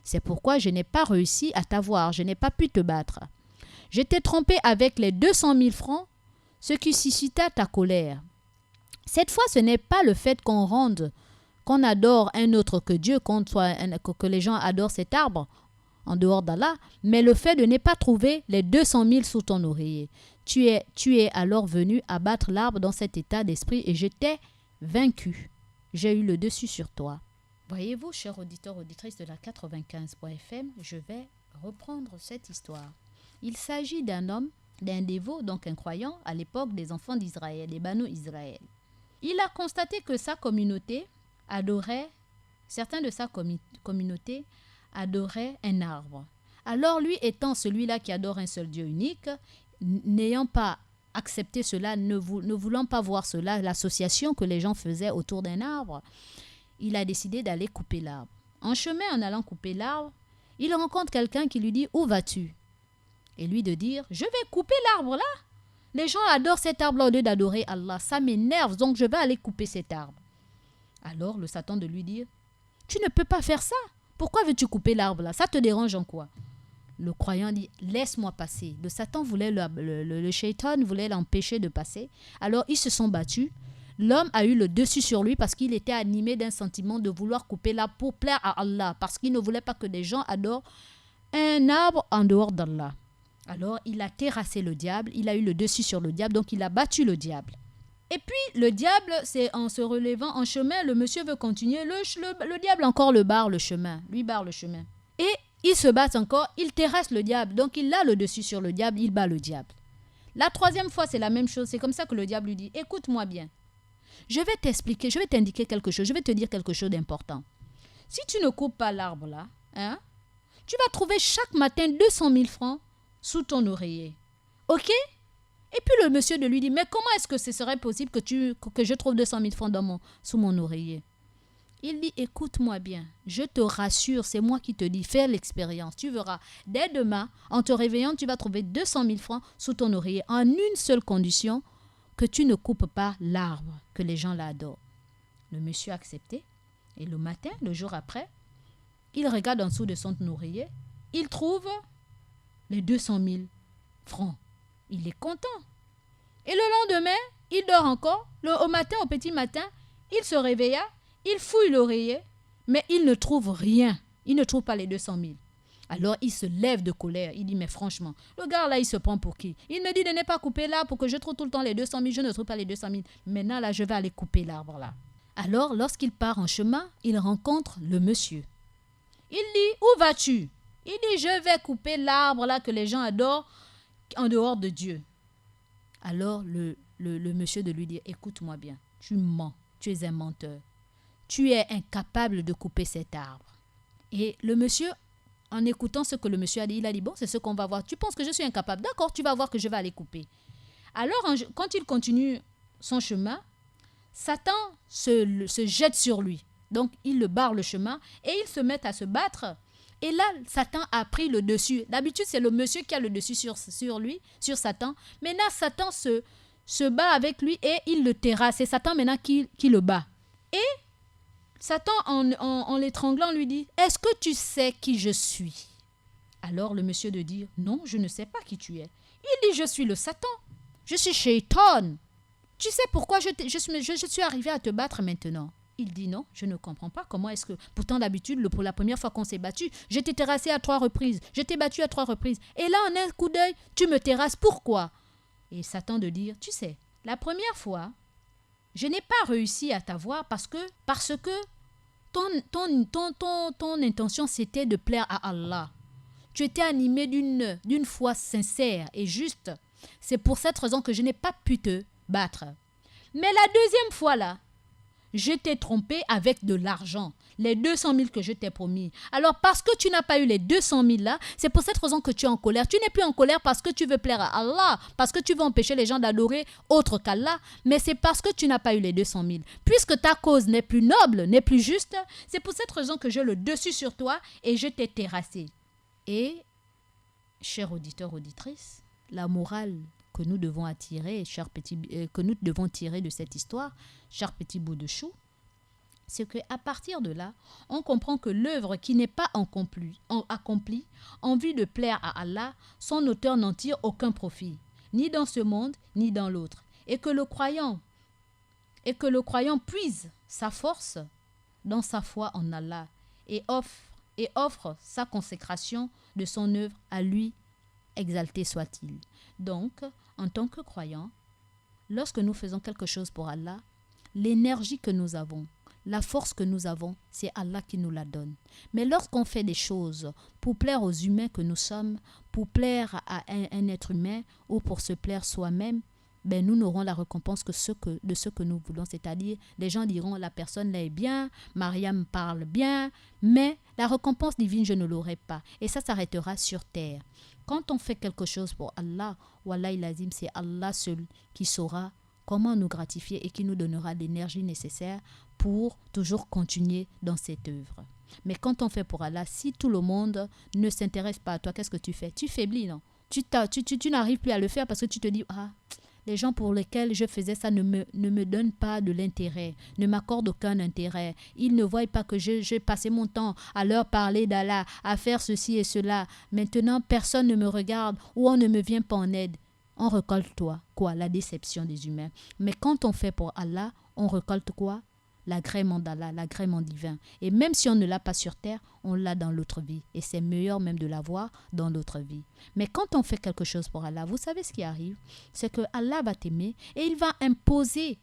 Speaker 4: C'est pourquoi je n'ai pas réussi à t'avoir, je n'ai pas pu te battre. Je t'ai trompé avec les 200 000 francs, ce qui suscita ta colère. Cette fois, ce n'est pas le fait qu'on adore un autre que Dieu, que les gens adorent cet arbre en dehors d'Allah, mais le fait de ne pas trouver les 200 000 sous ton oreiller. Tu es alors venu abattre l'arbre dans cet état d'esprit et je t'ai vaincu. J'ai eu le dessus sur toi. Voyez-vous, chers auditeurs, auditrices de la 95.fm, je vais reprendre cette histoire. Il s'agit d'un homme, d'un dévot, donc un croyant, à l'époque des enfants d'Israël, des Banu Israël. Il a constaté que sa communauté certains de sa communauté adoraient un arbre. Alors lui étant celui-là qui adore un seul Dieu unique, n'ayant pas accepté cela, ne voulant pas voir cela, l'association que les gens faisaient autour d'un arbre, il a décidé d'aller couper l'arbre. En chemin, en allant couper l'arbre, il rencontre quelqu'un qui lui dit « Où vas-tu » Et lui de dire « Je vais couper l'arbre là. Les gens adorent cet arbre au lieu d'adorer Allah. Ça m'énerve, donc je vais aller couper cet arbre. » Alors le Satan de lui dire « Tu ne peux pas faire ça. Pourquoi veux-tu couper l'arbre là? Ça te dérange en quoi ?» Le croyant dit « Laisse-moi passer. » Le Satan voulait, le shaitan voulait l'empêcher de passer. Alors ils se sont battus. L'homme a eu le dessus sur lui parce qu'il était animé d'un sentiment de vouloir couper l'arbre pour plaire à Allah. Parce qu'il ne voulait pas que des gens adorent un arbre en dehors d'Allah. Alors, il a terrassé le diable, il a eu le dessus sur le diable, donc il a battu le diable. Et puis, le diable, c'est en se relevant en chemin, le monsieur veut continuer, le diable encore lui barre le chemin. Et ils se battent encore, il terrasse le diable, donc il a le dessus sur le diable, il bat le diable. La troisième fois, c'est la même chose, c'est comme ça que le diable lui dit, écoute-moi bien, je vais t'expliquer, je vais t'indiquer quelque chose, je vais te dire quelque chose d'important. Si tu ne coupes pas l'arbre là, tu vas trouver chaque matin 200 000 francs sous ton oreiller. Ok? Et puis le monsieur de lui dit, mais comment est-ce que ce serait possible que je trouve 200 000 francs sous mon oreiller? Il dit, écoute-moi bien, je te rassure, c'est moi qui te dis, fais l'expérience. Tu verras, dès demain, en te réveillant, tu vas trouver 200 000 francs sous ton oreiller en une seule condition, que tu ne coupes pas l'arbre, que les gens l'adorent. Le monsieur a accepté. Et le matin, le jour après, il regarde en dessous de son oreiller, il trouve les 200 000 francs. Il est content. Et le lendemain, il dort encore. Au matin, au petit matin, il se réveilla, il fouille l'oreiller, mais il ne trouve rien. Il ne trouve pas les 200 000. Alors, il se lève de colère. Il dit, mais franchement, le gars là, il se prend pour qui? Il me dit de ne pas couper là pour que je trouve tout le temps les 200 000. Je ne trouve pas les 200 000. Maintenant, là, je vais aller couper l'arbre là. Alors, lorsqu'il part en chemin, il rencontre le monsieur. Il dit, où vas-tu? Il dit, je vais couper l'arbre là que les gens adorent en dehors de Dieu. Alors, le monsieur de lui dit, écoute-moi bien, tu mens, tu es un menteur. Tu es incapable de couper cet arbre. Et le monsieur, en écoutant ce que le monsieur a dit, il a dit, bon, c'est ce qu'on va voir. Tu penses que je suis incapable? D'accord, tu vas voir que je vais aller couper. Alors, quand il continue son chemin, Satan se jette sur lui. Donc, il le barre le chemin et ils se mettent à se battre. Et là, Satan a pris le dessus. D'habitude, c'est le monsieur qui a le dessus sur lui, sur Satan. Maintenant, Satan se bat avec lui et il le terrasse. C'est Satan maintenant qui le bat. Et Satan, en l'étranglant, lui dit, est-ce que tu sais qui je suis? Alors, le monsieur de dire, non, je ne sais pas qui tu es. Il dit, je suis le Satan. Je suis Shaitan. Tu sais pourquoi je suis arrivé à te battre maintenant? Il dit non, je ne comprends pas. Comment est-ce que... Pourtant, d'habitude, pour la première fois qu'on s'est battu, je t'ai terrassé à 3 reprises. Je t'ai battu à 3 reprises. Et là, en un coup d'œil, tu me terrasses. Pourquoi? Et Satan de dire, tu sais, la première fois, je n'ai pas réussi à t'avoir parce que ton intention, c'était de plaire à Allah. Tu étais animé d'une foi sincère et juste. C'est pour cette raison que je n'ai pas pu te battre. Mais la deuxième fois là, je t'ai trompé avec de l'argent, les 200 000 que je t'ai promis. Alors parce que tu n'as pas eu les 200 000 là, c'est pour cette raison que tu es en colère. Tu n'es plus en colère parce que tu veux plaire à Allah, parce que tu veux empêcher les gens d'adorer autre qu'Allah, mais c'est parce que tu n'as pas eu les 200 000. Puisque ta cause n'est plus noble, n'est plus juste, c'est pour cette raison que j'ai le dessus sur toi et je t'ai terrassé. Et, chers auditeurs, auditrices, la morale que nous devons attirer, que nous devons tirer de cette histoire, cher petit bout de chou, c'est qu'à partir de là, on comprend que l'œuvre qui n'est pas accomplie en vue de plaire à Allah, son auteur n'en tire aucun profit, ni dans ce monde, ni dans l'autre, et que le croyant puise sa force dans sa foi en Allah et offre sa consécration de son œuvre à lui, exalté soit-il. Donc, en tant que croyant, lorsque nous faisons quelque chose pour Allah, l'énergie que nous avons, la force que nous avons, c'est Allah qui nous la donne. Mais lorsqu'on fait des choses pour plaire aux humains que nous sommes, pour plaire à un être humain ou pour se plaire soi-même, ben nous n'aurons la récompense que de ce que nous voulons. C'est-à-dire, les gens diront, la personne là est bien, Mariam parle bien, mais la récompense divine, je ne l'aurai pas. Et ça s'arrêtera sur terre. Quand on fait quelque chose pour Allah, Wallahi l'azim, c'est Allah seul qui saura comment nous gratifier et qui nous donnera l'énergie nécessaire pour toujours continuer dans cette œuvre. Mais quand on fait pour Allah, si tout le monde ne s'intéresse pas à toi, qu'est-ce que tu fais? Tu faiblis, non? Tu n'arrives plus à le faire parce que tu te dis, les gens pour lesquels je faisais ça ne me donnent pas de l'intérêt, ne m'accordent aucun intérêt. Ils ne voient pas que j'ai passé mon temps à leur parler d'Allah, à faire ceci et cela. Maintenant, personne ne me regarde ou on ne me vient pas en aide. On récolte quoi? La déception des humains. Mais quand on fait pour Allah, on récolte quoi? l'agrément d'Allah, l'agrément divin. Et même si on ne l'a pas sur terre, on l'a dans l'autre vie. Et c'est meilleur même de l'avoir dans l'autre vie. Mais quand on fait quelque chose pour Allah, vous savez ce qui arrive? C'est que Allah va t'aimer et il va imposer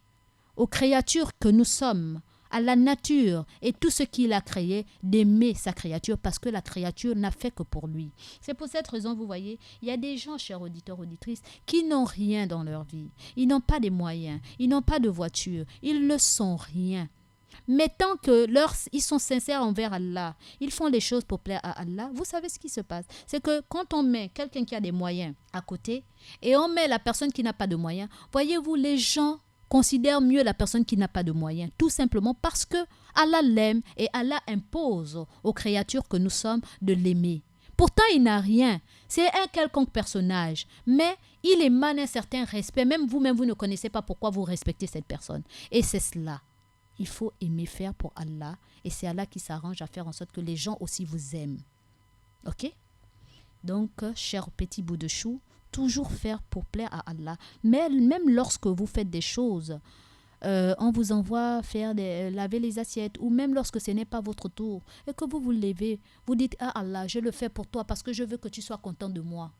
Speaker 4: aux créatures que nous sommes, à la nature et tout ce qu'il a créé, d'aimer sa créature parce que la créature n'a fait que pour lui. C'est pour cette raison, vous voyez, il y a des gens, chers auditeurs, auditrices, qui n'ont rien dans leur vie. Ils n'ont pas des moyens, ils n'ont pas de voiture, ils ne sont rien. Mais tant que ils sont sincères envers Allah, ils font les choses pour plaire à Allah, vous savez ce qui se passe? C'est que quand on met quelqu'un qui a des moyens à côté et on met la personne qui n'a pas de moyens, voyez-vous, les gens considère mieux la personne qui n'a pas de moyens, tout simplement parce que Allah l'aime et Allah impose aux créatures que nous sommes de l'aimer. Pourtant, il n'a rien. C'est un quelconque personnage, mais il émane un certain respect. Même vous-même, vous ne connaissez pas pourquoi vous respectez cette personne. Et c'est cela. Il faut aimer faire pour Allah et c'est Allah qui s'arrange à faire en sorte que les gens aussi vous aiment. Ok? Donc, cher petit bout de chou, toujours faire pour plaire à Allah. Mais même lorsque vous faites des choses, on vous envoie laver les assiettes, ou même lorsque ce n'est pas votre tour, et que vous vous levez, vous dites « Ah Allah, je le fais pour toi parce que je veux que tu sois content de moi. »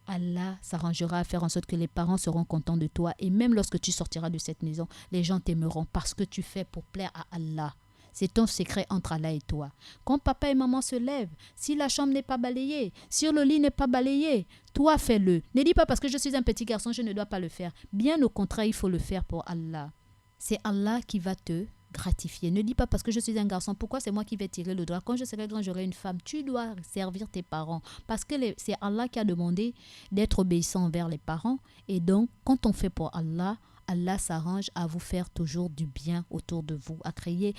Speaker 4: Allah s'arrangera à faire en sorte que les parents seront contents de toi. Et même lorsque tu sortiras de cette maison, les gens t'aimeront parce que tu fais pour plaire à Allah. C'est ton secret entre Allah et toi. Quand papa et maman se lèvent, si la chambre n'est pas balayée, si le lit n'est pas balayé, toi fais-le. Ne dis pas parce que je suis un petit garçon, je ne dois pas le faire. Bien au contraire, il faut le faire pour Allah. C'est Allah qui va te gratifier. Ne dis pas parce que je suis un garçon, pourquoi c'est moi qui vais tirer le doigt? Quand je serai grand, j'aurai une femme. Tu dois servir tes parents parce que c'est Allah qui a demandé d'être obéissant envers les parents. Et donc, quand on fait pour Allah, Allah s'arrange à vous faire toujours du bien autour de vous, à créer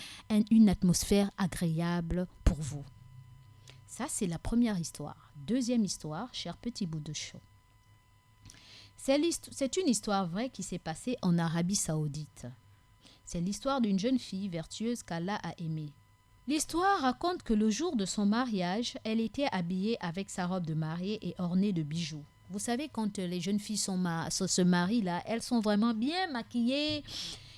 Speaker 4: une atmosphère agréable pour vous. Ça, c'est la première histoire. Deuxième histoire, cher petit bout de chou. C'est une histoire vraie qui s'est passée en Arabie Saoudite. C'est l'histoire d'une jeune fille vertueuse qu'Allah a aimée. L'histoire raconte que le jour de son mariage, elle était habillée avec sa robe de mariée et ornée de bijoux. Vous savez, quand les jeunes filles se marient, là, elles sont vraiment bien maquillées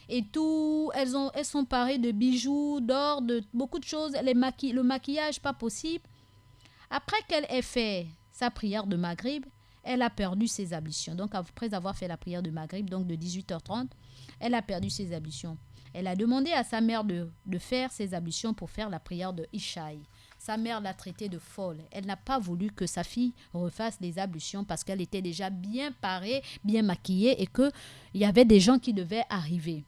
Speaker 4: et tout. Elles sont parées de bijoux, d'or, de beaucoup de choses. Le maquillage, pas possible. Après qu'elle ait fait sa prière de Maghrib, elle a perdu ses ablutions. Donc, après avoir fait la prière de Maghrib, donc de 18h30, elle a perdu ses ablutions. Elle a demandé à sa mère de faire ses ablutions pour faire la prière de Ishaï. Sa mère l'a traitée de folle. Elle n'a pas voulu que sa fille refasse les ablutions parce qu'elle était déjà bien parée, bien maquillée et qu'il y avait des gens qui devaient arriver.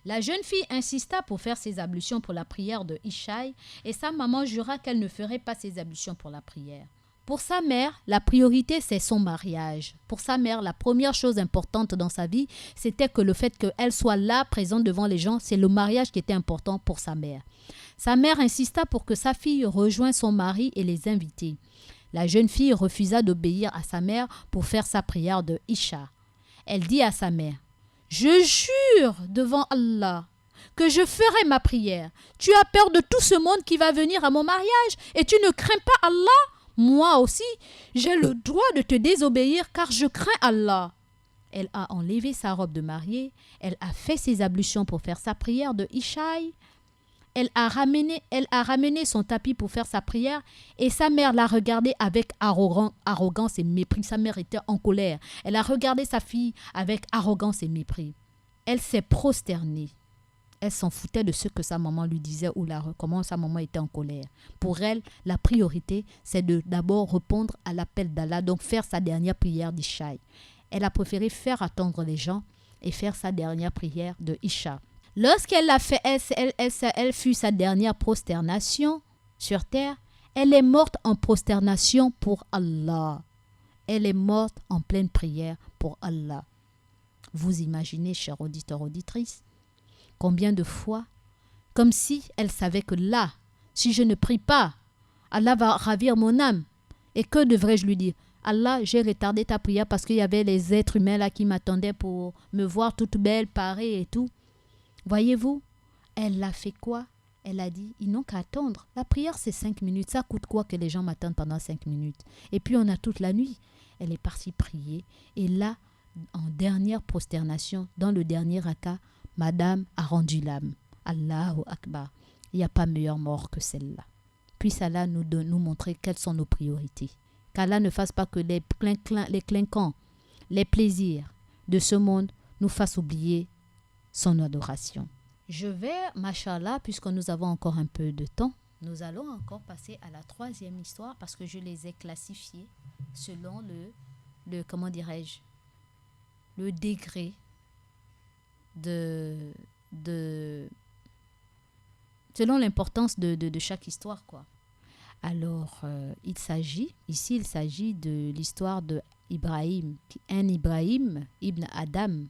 Speaker 4: La jeune fille insista pour faire ses ablutions pour la prière de Ishaï et sa maman jura qu'elle ne ferait pas ses ablutions pour la prière. Pour sa mère, la priorité, c'est son mariage. Pour sa mère, la première chose importante dans sa vie, c'était que le fait qu'elle soit là, présente devant les gens, c'est le mariage qui était important pour sa mère. Sa mère insista pour que sa fille rejoigne son mari et les inviter. La jeune fille refusa d'obéir à sa mère pour faire sa prière de Isha. Elle dit à sa mère, « Je jure devant Allah que je ferai ma prière. Tu as peur de tout ce monde qui va venir à mon mariage et tu ne crains pas Allah ? Moi aussi, j'ai le droit de te désobéir car je crains Allah. » Elle a enlevé sa robe de mariée, elle a fait ses ablutions pour faire sa prière de Ishaï, elle a ramené son tapis pour faire sa prière et sa mère l'a regardée avec arrogance et mépris. Sa mère était en colère. Elle a regardé sa fille avec arrogance et mépris. Elle s'est prosternée. Elle s'en foutait de ce que sa maman lui disait ou comment sa maman était en colère. Pour elle, la priorité, c'est de d'abord répondre à l'appel d'Allah, donc faire sa dernière prière d'Ishaï. Elle a préféré faire attendre les gens et faire sa dernière prière de Isha. Lorsqu'elle l'a fait, elle fut sa dernière prosternation sur terre. Elle est morte en prosternation pour Allah. Elle est morte en pleine prière pour Allah. Vous imaginez, chers auditeurs, auditrices, combien de fois, comme si elle savait que là, si je ne prie pas, Allah va ravir mon âme. Et que devrais-je lui dire? Allah, j'ai retardé ta prière parce qu'il y avait les êtres humains là qui m'attendaient pour me voir toute belle, parée et tout. Voyez-vous, elle a fait quoi? Elle a dit, ils n'ont qu'à attendre. La prière, c'est 5 minutes. Ça coûte quoi que les gens m'attendent pendant 5 minutes? Et puis, on a toute la nuit. Elle est partie prier. Et là, en dernière prosternation, dans le dernier raka, Madame a rendu l'âme. Allahu Akbar. Il n'y a pas meilleure mort que celle-là. Puisse Allah nous montrer quelles sont nos priorités. Qu'Allah ne fasse pas que les clinquants, les plaisirs de ce monde nous fassent oublier son adoration. Je vais, machallah, puisque nous avons encore un peu de temps, nous allons encore passer à la troisième histoire parce que je les ai classifiées selon le comment dirais-je, le degré selon l'importance de chaque histoire, quoi. Alors, il s'agit de l'histoire de Ibrahim, un Ibrahim ibn Adam,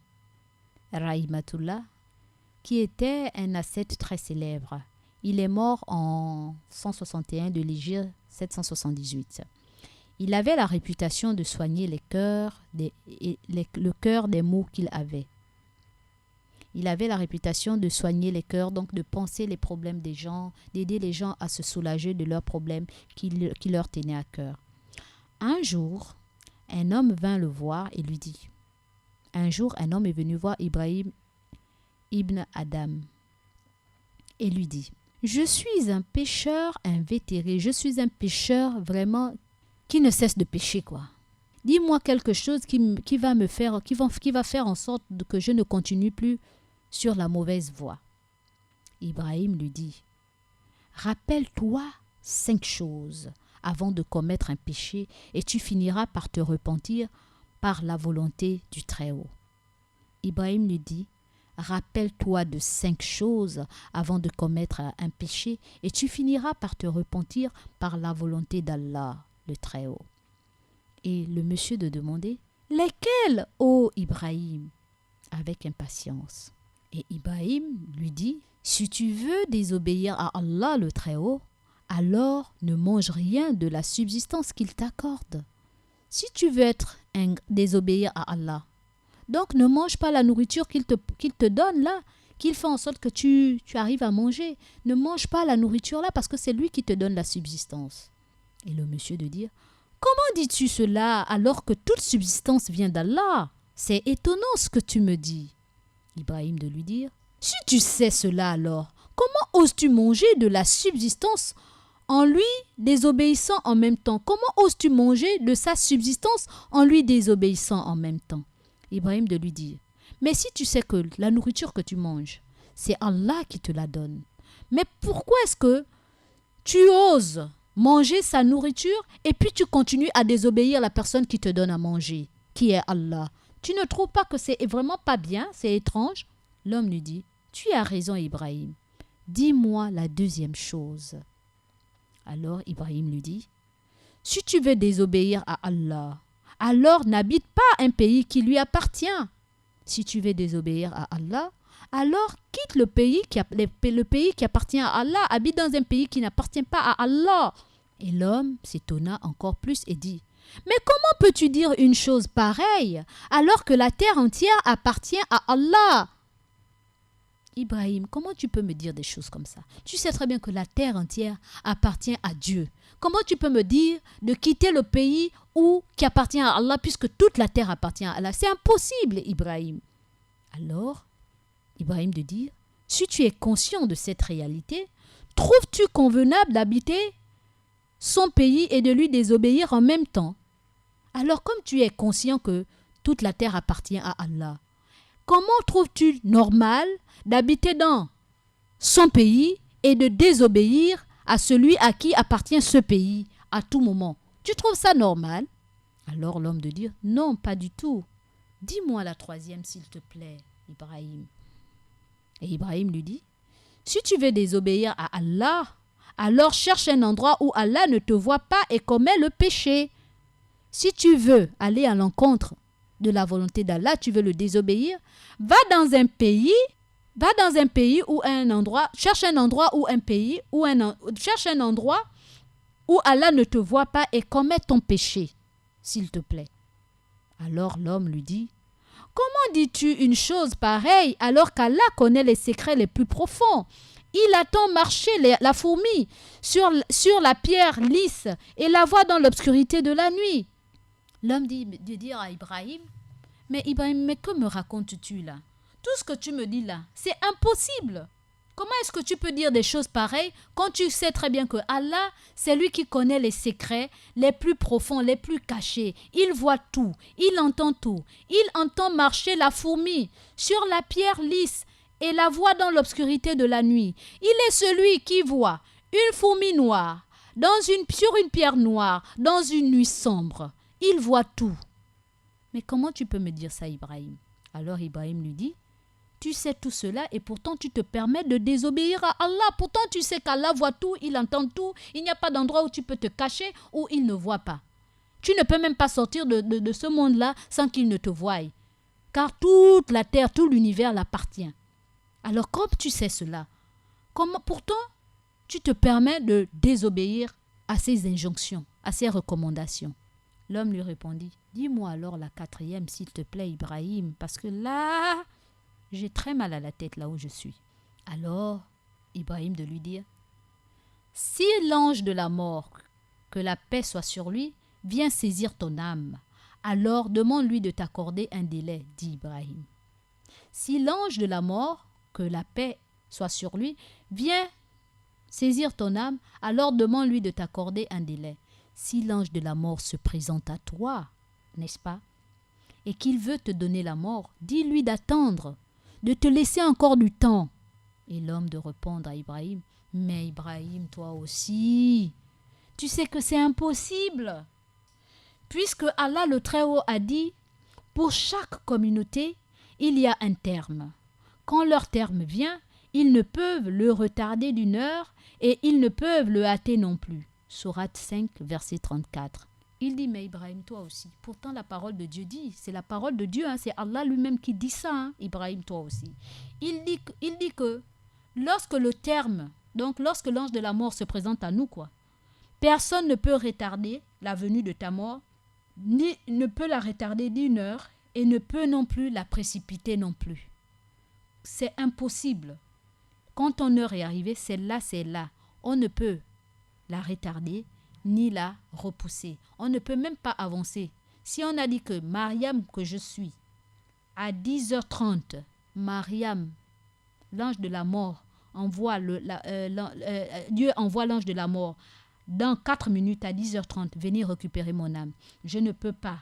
Speaker 4: Rahimatullah, qui était un ascète très célèbre. Il est mort en 161 de l'Hégire 778. Il avait la réputation de soigner le cœur des maux qu'il avait. Il avait la réputation de soigner les cœurs, donc de penser les problèmes des gens, d'aider les gens à se soulager de leurs problèmes qui leur tenaient à cœur. Un jour, un homme vint le voir et lui dit, un jour, un homme est venu voir Ibrahim ibn Adam et lui dit, je suis un pécheur invétéré, je suis un pécheur vraiment qui ne cesse de pécher, quoi. Dis-moi quelque chose qui va faire en sorte que je ne continue plus sur la mauvaise voie. Ibrahim lui dit, rappelle-toi 5 choses avant de commettre un péché et tu finiras par te repentir par la volonté du Très-Haut. Ibrahim lui dit, rappelle-toi de 5 choses avant de commettre un péché et tu finiras par te repentir par la volonté d'Allah, le Très-Haut. Et le monsieur de demander, lesquelles, ô Ibrahim, avec impatience. Et Ibrahim lui dit, si tu veux désobéir à Allah le Très-Haut, alors ne mange rien de la subsistance qu'il t'accorde. Si tu veux désobéir à Allah, donc ne mange pas la nourriture qu'il te donne là, qu'il fait en sorte que tu arrives à manger. Ne mange pas la nourriture là parce que c'est lui qui te donne la subsistance. Et le monsieur de dire, comment dis-tu cela alors que toute subsistance vient d'Allah? C'est étonnant ce que tu me dis. Ibrahim de lui dire, si tu sais cela alors, comment oses-tu manger de la subsistance en lui désobéissant en même temps? Comment oses-tu manger de sa subsistance en lui désobéissant en même temps? Ibrahim de lui dire, mais si tu sais que la nourriture que tu manges, c'est Allah qui te la donne, mais pourquoi est-ce que tu oses manger sa nourriture et puis tu continues à désobéir à la personne qui te donne à manger, qui est Allah? Tu ne trouves pas que c'est vraiment pas bien, c'est étrange? L'homme lui dit, tu as raison Ibrahim, dis-moi la deuxième chose. Alors Ibrahim lui dit, si tu veux désobéir à Allah, alors n'habite pas un pays qui lui appartient. Si tu veux désobéir à Allah, alors quitte le pays qui appartient à Allah, habite dans un pays qui n'appartient pas à Allah. Et l'homme s'étonna encore plus et dit, mais comment peux-tu dire une chose pareille alors que la terre entière appartient à Allah? Ibrahim, comment tu peux me dire des choses comme ça? Tu sais très bien que la terre entière appartient à Dieu. Comment tu peux me dire de quitter le pays qui appartient à Allah puisque toute la terre appartient à Allah? C'est impossible, Ibrahim. Alors, Ibrahim de dire, si tu es conscient de cette réalité, trouves-tu convenable d'habiter son pays et de lui désobéir en même temps? Alors, comme tu es conscient que toute la terre appartient à Allah, comment trouves-tu normal d'habiter dans son pays et de désobéir à celui à qui appartient ce pays à tout moment? Tu trouves ça normal? Alors l'homme de dire, non, pas du tout. Dis-moi la troisième, s'il te plaît, Ibrahim. Et Ibrahim lui dit, si tu veux désobéir à Allah, alors cherche un endroit où Allah ne te voit pas et commets le péché. Si tu veux aller à l'encontre de la volonté d'Allah, tu veux le désobéir, cherche un endroit où Allah ne te voit pas et commets ton péché, s'il te plaît. Alors l'homme lui dit, comment dis-tu une chose pareille alors qu'Allah connaît les secrets les plus profonds? Il attend marcher la fourmi sur la pierre lisse et la voit dans l'obscurité de la nuit. L'homme dit à Ibrahim, mais Ibrahim, mais que me racontes-tu là? Tout ce que tu me dis là, c'est impossible. Comment est-ce que tu peux dire des choses pareilles quand tu sais très bien que Allah, c'est lui qui connaît les secrets les plus profonds, les plus cachés. Il voit tout, il entend tout. Il entend marcher la fourmi sur la pierre lisse et la voit dans l'obscurité de la nuit. Il est celui qui voit une fourmi noire sur une pierre noire, dans une nuit sombre. Il voit tout. Mais comment tu peux me dire ça, Ibrahim? Alors Ibrahim lui dit, tu sais tout cela et pourtant tu te permets de désobéir à Allah. Pourtant tu sais qu'Allah voit tout, il entend tout. Il n'y a pas d'endroit où tu peux te cacher, où il ne voit pas. Tu ne peux même pas sortir de ce monde-là sans qu'il ne te voie. Car toute la terre, tout l'univers l'appartient. Alors comme tu sais cela, pourtant tu te permets de désobéir à ses injonctions, à ses recommandations. L'homme lui répondit, dis-moi alors la 4e, s'il te plaît, Ibrahim, parce que là, j'ai très mal à la tête là où je suis. Alors, Ibrahim de lui dire, si l'ange de la mort, que la paix soit sur lui, vient saisir ton âme, alors demande-lui de t'accorder un délai, dit Ibrahim. Si l'ange de la mort, que la paix soit sur lui, vient saisir ton âme, alors demande-lui de t'accorder un délai. Si l'ange de la mort se présente à toi, n'est-ce pas, et qu'il veut te donner la mort, dis-lui d'attendre, de te laisser encore du temps. Et l'homme de répondre à Ibrahim, mais Ibrahim, toi aussi, tu sais que c'est impossible. Puisque Allah le Très-Haut a dit, pour chaque communauté, il y a un terme. Quand leur terme vient, ils ne peuvent le retarder d'1 heure et ils ne peuvent le hâter non plus. Sourate 5, verset 34. Il dit, mais Ibrahim, toi aussi. Pourtant, la parole de Dieu dit, c'est la parole de Dieu, c'est Allah lui-même qui dit ça, Ibrahim, toi aussi. Il dit que lorsque le terme, donc lorsque l'ange de la mort se présente à nous, personne ne peut retarder la venue de ta mort, ni ne peut la retarder d'1 heure et ne peut non plus la précipiter non plus. C'est impossible. Quand ton heure est arrivée, c'est là. On ne peut la retarder ni la repousser. On ne peut même pas avancer. Si on a dit que Mariam, que je suis, à 10h30, Mariam, l'ange de la mort, Dieu envoie l'ange de la mort dans 4 minutes à 10h30, venir récupérer mon âme. Je ne peux pas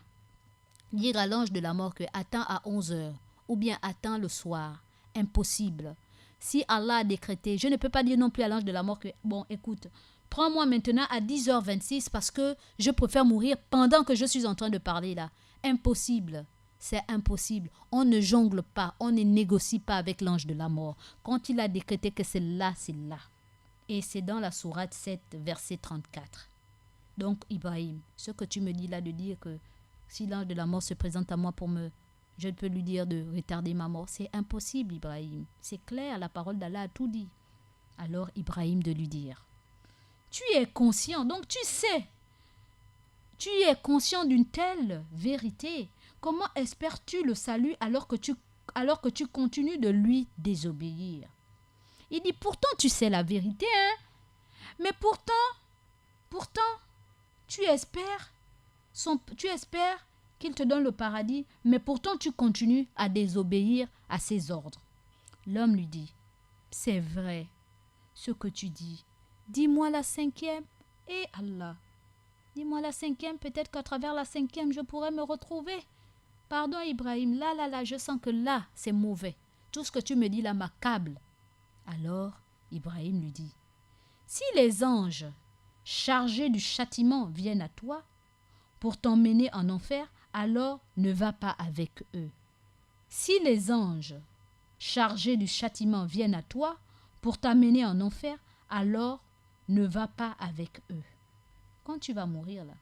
Speaker 4: dire à l'ange de la mort que attends à 11h ou bien attends le soir. Impossible. Si Allah a décrété, je ne peux pas dire non plus à l'ange de la mort que, bon, écoute, prends-moi maintenant à 10h26 parce que je préfère mourir pendant que je suis en train de parler là. Impossible. C'est impossible. On ne jongle pas, on ne négocie pas avec l'ange de la mort. Quand il a décrété que c'est là, c'est là. Et c'est dans la sourate 7, verset 34. Donc, Ibrahim, ce que tu me dis là de dire que si l'ange de la mort se présente à moi je peux lui dire de retarder ma mort, c'est impossible, Ibrahim. C'est clair, la parole d'Allah a tout dit. Alors, Ibrahim de lui dire, tu es conscient, donc tu sais, tu es conscient d'une telle vérité. Comment espères-tu le salut alors que tu continues de lui désobéir? Il dit, pourtant tu sais la vérité, mais pourtant, tu espères qu'il te donne le paradis, mais pourtant tu continues à désobéir à ses ordres. L'homme lui dit, c'est vrai ce que tu dis. Dis-moi la 5e, et Allah. Dis-moi la 5e, peut-être qu'à travers la 5e, je pourrais me retrouver. Pardon Ibrahim, là, je sens que là, c'est mauvais. Tout ce que tu me dis là m'accable. Alors, Ibrahim lui dit, si les anges chargés du châtiment viennent à toi pour t'emmener en enfer, alors ne va pas avec eux. Si les anges chargés du châtiment viennent à toi pour t'amener en enfer, alors ne va pas avec eux. Quand tu vas mourir là,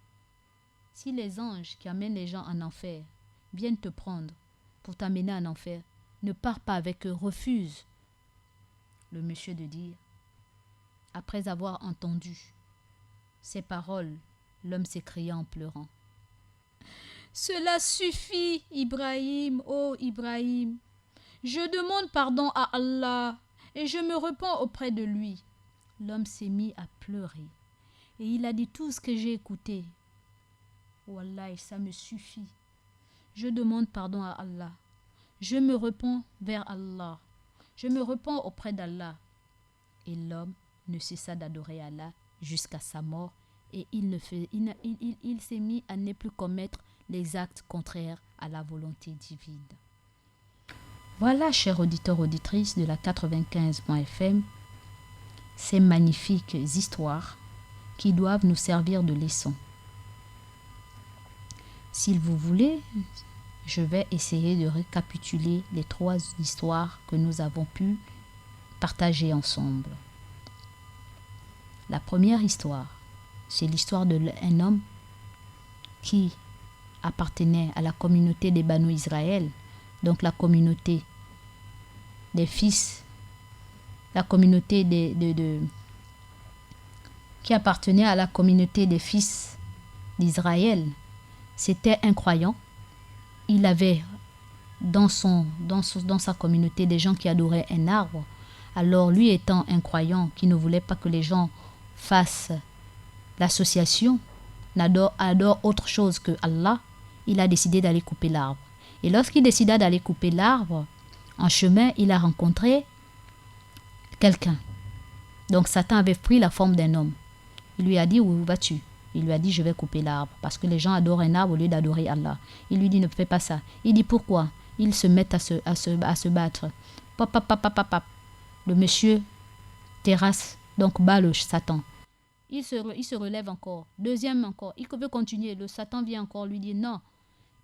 Speaker 4: si les anges qui amènent les gens en enfer viennent te prendre pour t'amener en enfer, ne pars pas avec eux, refuse. Le monsieur de dire, après avoir entendu ces paroles, l'homme s'écria en pleurant, cela suffit, Ibrahim, oh Ibrahim. Je demande pardon à Allah et je me repens auprès de lui. L'homme s'est mis à pleurer et il a dit tout ce que j'ai écouté. Wallah, ça me suffit. Je demande pardon à Allah. Je me repens vers Allah. Je me repens auprès d'Allah. Et l'homme ne cessa d'adorer Allah jusqu'à sa mort et il s'est mis à ne plus commettre les actes contraires à la volonté divine. Voilà, chers auditeurs, auditrices de la 95.fm, ces magnifiques histoires qui doivent nous servir de leçon. S'il vous voulez, je vais essayer de récapituler les 3 histoires que nous avons pu partager ensemble. La première histoire, c'est l'histoire d'un homme qui appartenait à la communauté des Banu Israël, donc la communauté des fils, la communauté qui appartenait à la communauté des fils d'Israël. C'était un croyant. Il avait dans sa communauté des gens qui adoraient un arbre. Alors lui étant un croyant qui ne voulait pas que les gens fassent l'association, adore autre chose que Allah, il a décidé d'aller couper l'arbre. Et lorsqu'il décida d'aller couper l'arbre, en chemin, il a rencontré quelqu'un. Donc Satan avait pris la forme d'un homme. Il lui a dit, où vas-tu? Il lui a dit, je vais couper l'arbre. Parce que les gens adorent un arbre au lieu d'adorer Allah. Il lui dit, ne fais pas ça. Il dit, pourquoi? Ils se mettent à se battre. Pap. Le monsieur terrasse, donc bat le Satan. Il se relève encore. Deuxième encore. Il veut continuer. Le Satan vient encore lui dire, non.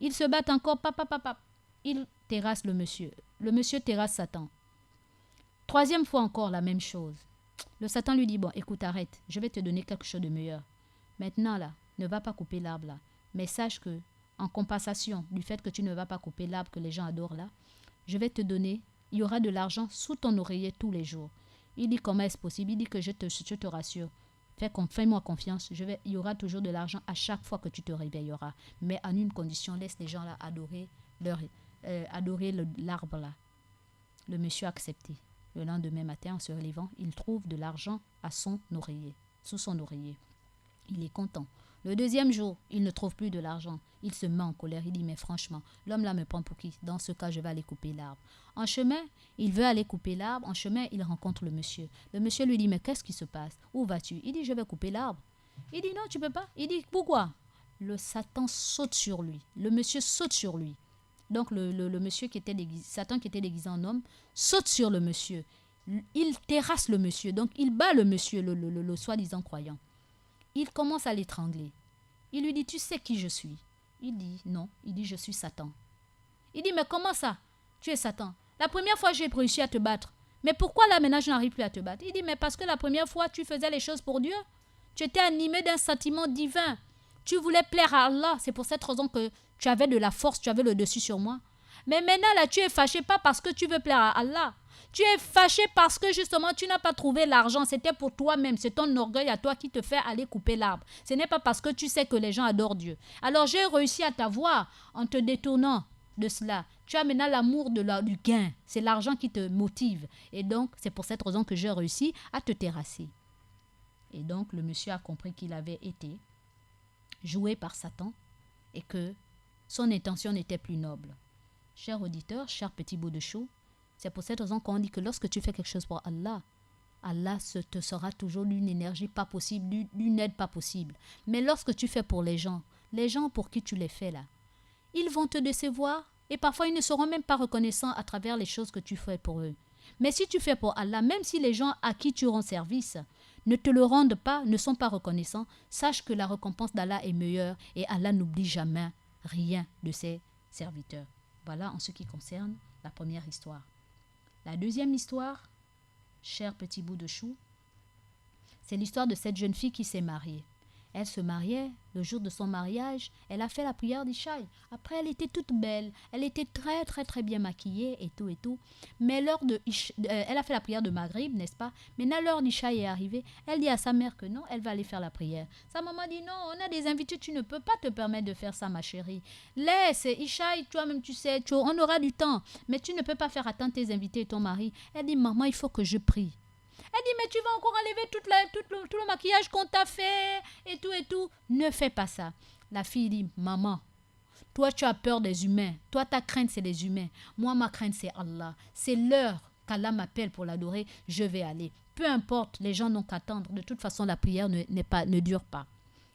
Speaker 4: Ils se battent encore. Il terrasse le monsieur. Le monsieur terrasse Satan. Troisième fois encore, la même chose. Le Satan lui dit, bon, écoute, arrête. Je vais te donner quelque chose de meilleur. Maintenant, là, ne va pas couper l'arbre, là. Mais sache que, en compensation du fait que tu ne vas pas couper l'arbre que les gens adorent, là, je vais te donner, il y aura de l'argent sous ton oreiller tous les jours. Il dit, comment est-ce possible? Il dit que je te rassure. Fais-moi confiance. Il y aura toujours de l'argent à chaque fois que tu te réveilleras. Mais en une condition, laisse les gens là adorer l'arbre là. Le monsieur a accepté. Le lendemain matin, en se relevant, il trouve de l'argent à son oreiller, sous son oreiller. Il est content. Le deuxième jour, il ne trouve plus de l'argent. Il se met en colère. Il dit, mais franchement, l'homme là me prend pour qui? Dans ce cas, je vais aller couper l'arbre. En chemin, il veut aller couper l'arbre. En chemin, il rencontre le monsieur. Le monsieur lui dit, mais qu'est-ce qui se passe? Où vas-tu? Il dit, je vais couper l'arbre. Il dit, non, tu peux pas. Il dit, pourquoi? Le Satan saute sur lui. Le monsieur saute sur lui. Donc, le monsieur Satan qui était déguisé en homme, saute sur le monsieur. Il terrasse le monsieur. Donc, il bat le monsieur, le soi-disant croyant. Il commence à l'étrangler. Il lui dit, tu sais qui je suis? Il dit, non. Il dit, je suis Satan. Il dit, mais comment ça? Tu es Satan. La première fois, j'ai réussi à te battre. Mais pourquoi là, maintenant, je n'arrive plus à te battre? Il dit, mais parce que la première fois, tu faisais les choses pour Dieu. Tu étais animé d'un sentiment divin. Tu voulais plaire à Allah. C'est pour cette raison que tu avais de la force, tu avais le dessus sur moi. Mais maintenant, là, tu es fâché pas parce que tu veux plaire à Allah. Tu es fâché parce que justement, tu n'as pas trouvé l'argent. C'était pour toi-même. C'est ton orgueil à toi qui te fait aller couper l'arbre. Ce n'est pas parce que tu sais que les gens adorent Dieu. Alors, j'ai réussi à t'avoir en te détournant de cela. Tu as maintenant l'amour du gain. C'est l'argent qui te motive. Et donc, c'est pour cette raison que j'ai réussi à te terrasser. Et donc, le monsieur a compris qu'il avait été joué par Satan et que son intention n'était plus noble. Chers auditeurs, chers petits bouts de chou, c'est pour cette raison qu'on dit que lorsque tu fais quelque chose pour Allah, Allah te sera toujours d'une énergie pas possible, d'une aide pas possible. Mais lorsque tu fais pour les gens pour qui tu les fais là, ils vont te décevoir et parfois ils ne seront même pas reconnaissants à travers les choses que tu fais pour eux. Mais si tu fais pour Allah, même si les gens à qui tu rends service ne te le rendent pas, ne sont pas reconnaissants, sache que la récompense d'Allah est meilleure et Allah n'oublie jamais rien de ses serviteurs. Voilà en ce qui concerne la première histoire. La deuxième histoire, cher petit bout de chou, c'est l'histoire de cette jeune fille qui s'est mariée. Elle se mariait, le jour de son mariage, elle a fait la prière d'Ishaï. Après, elle était toute belle, elle était très très très bien maquillée et tout. Mais elle a fait la prière de Maghrib, n'est-ce pas? Maintenant, l'heure d'Ishaï est arrivée. Elle dit à sa mère que non, elle va aller faire la prière. Sa maman dit non, on a des invités, tu ne peux pas te permettre de faire ça, ma chérie. Laisse, Ishaï, toi-même tu sais, on aura du temps. Mais tu ne peux pas faire attendre tes invités et ton mari. Elle dit, maman, il faut que je prie. Elle dit, mais tu vas encore enlever tout le maquillage qu'on t'a fait et tout. Ne fais pas ça. La fille dit, maman, toi tu as peur des humains. Toi ta crainte c'est les humains. Moi ma crainte c'est Allah. C'est l'heure qu'Allah m'appelle pour l'adorer, je vais aller. Peu importe, les gens n'ont qu'à attendre. De toute façon, la prière ne dure pas.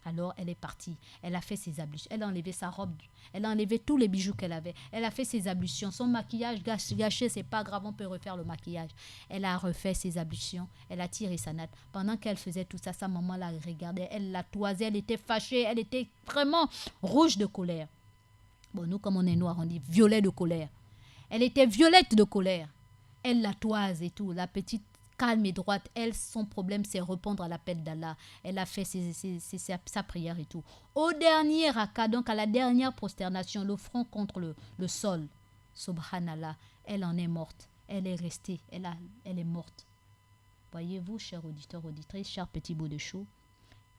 Speaker 4: Alors, elle est partie. Elle a fait ses ablutions. Elle a enlevé sa robe. Elle a enlevé tous les bijoux qu'elle avait. Elle a fait ses ablutions. Son maquillage gâché, c'est pas grave, on peut refaire le maquillage. Elle a refait ses ablutions. Elle a tiré sa natte. Pendant qu'elle faisait tout ça, sa maman la regardait. Elle la toisait. Elle était fâchée. Elle était vraiment rouge de colère. Bon, nous, comme on est noirs, on dit violet de colère. Elle était violette de colère. Elle la toise et tout. La petite calme et droite. Elle, son problème, c'est répondre à l'appel d'Allah. Elle a fait sa prière et tout. Au dernier raka, donc à la dernière prosternation, le front contre le sol. Subhanallah, elle en est morte. Elle est restée. Elle est morte. Voyez-vous, chers auditeurs, auditrices, chers petits bouts de chou,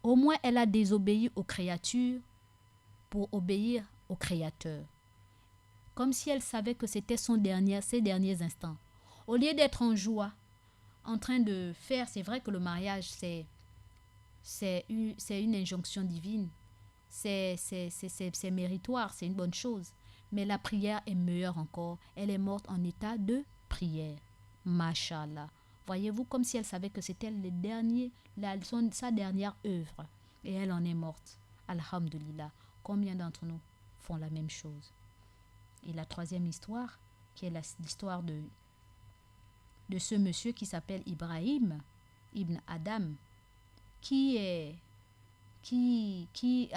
Speaker 4: au moins elle a désobéi aux créatures pour obéir au Créateur. Comme si elle savait que c'était ses derniers instants. Au lieu d'être en joie, en train de faire, c'est vrai que le mariage, c'est une injonction divine. C'est méritoire, c'est une bonne chose. Mais la prière est meilleure encore. Elle est morte en état de prière. Mashallah. Voyez-vous, comme si elle savait que c'était sa dernière œuvre. Et elle en est morte. Alhamdulillah. Combien d'entre nous font la même chose? Et la troisième histoire, qui est l'histoire de ce monsieur qui s'appelle Ibrahim ibn Adam, chez qui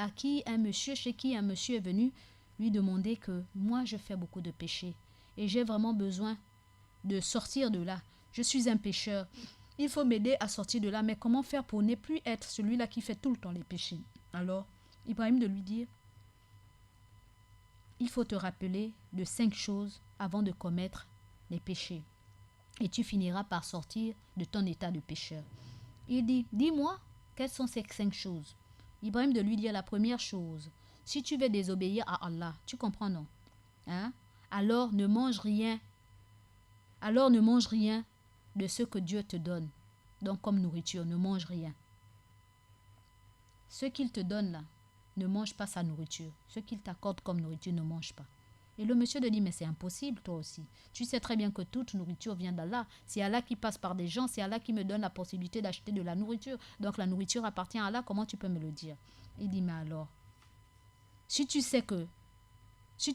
Speaker 4: un monsieur est venu lui demander que moi je fais beaucoup de péchés et j'ai vraiment besoin de sortir de là. Je suis un pécheur. Il faut m'aider à sortir de là, mais comment faire pour ne plus être celui-là qui fait tout le temps les péchés? Alors, Ibrahim de lui dire, il faut te rappeler de 5 choses avant de commettre les péchés. Et tu finiras par sortir de ton état de pécheur. Il dit, dis-moi, quelles sont ces 5 choses? Ibrahim de lui dire la première chose, si tu veux désobéir à Allah, tu comprends non? Hein? Alors ne mange rien de ce que Dieu te donne. Donc comme nourriture, ne mange rien. Ce qu'il te donne là, ne mange pas sa nourriture. Ce qu'il t'accorde comme nourriture, ne mange pas. Et le monsieur dit, mais c'est impossible, toi aussi. Tu sais très bien que toute nourriture vient d'Allah. C'est Allah qui passe par des gens, c'est Allah qui me donne la possibilité d'acheter de la nourriture. Donc la nourriture appartient à Allah, comment tu peux me le dire? Il dit, mais alors, si tu sais que ce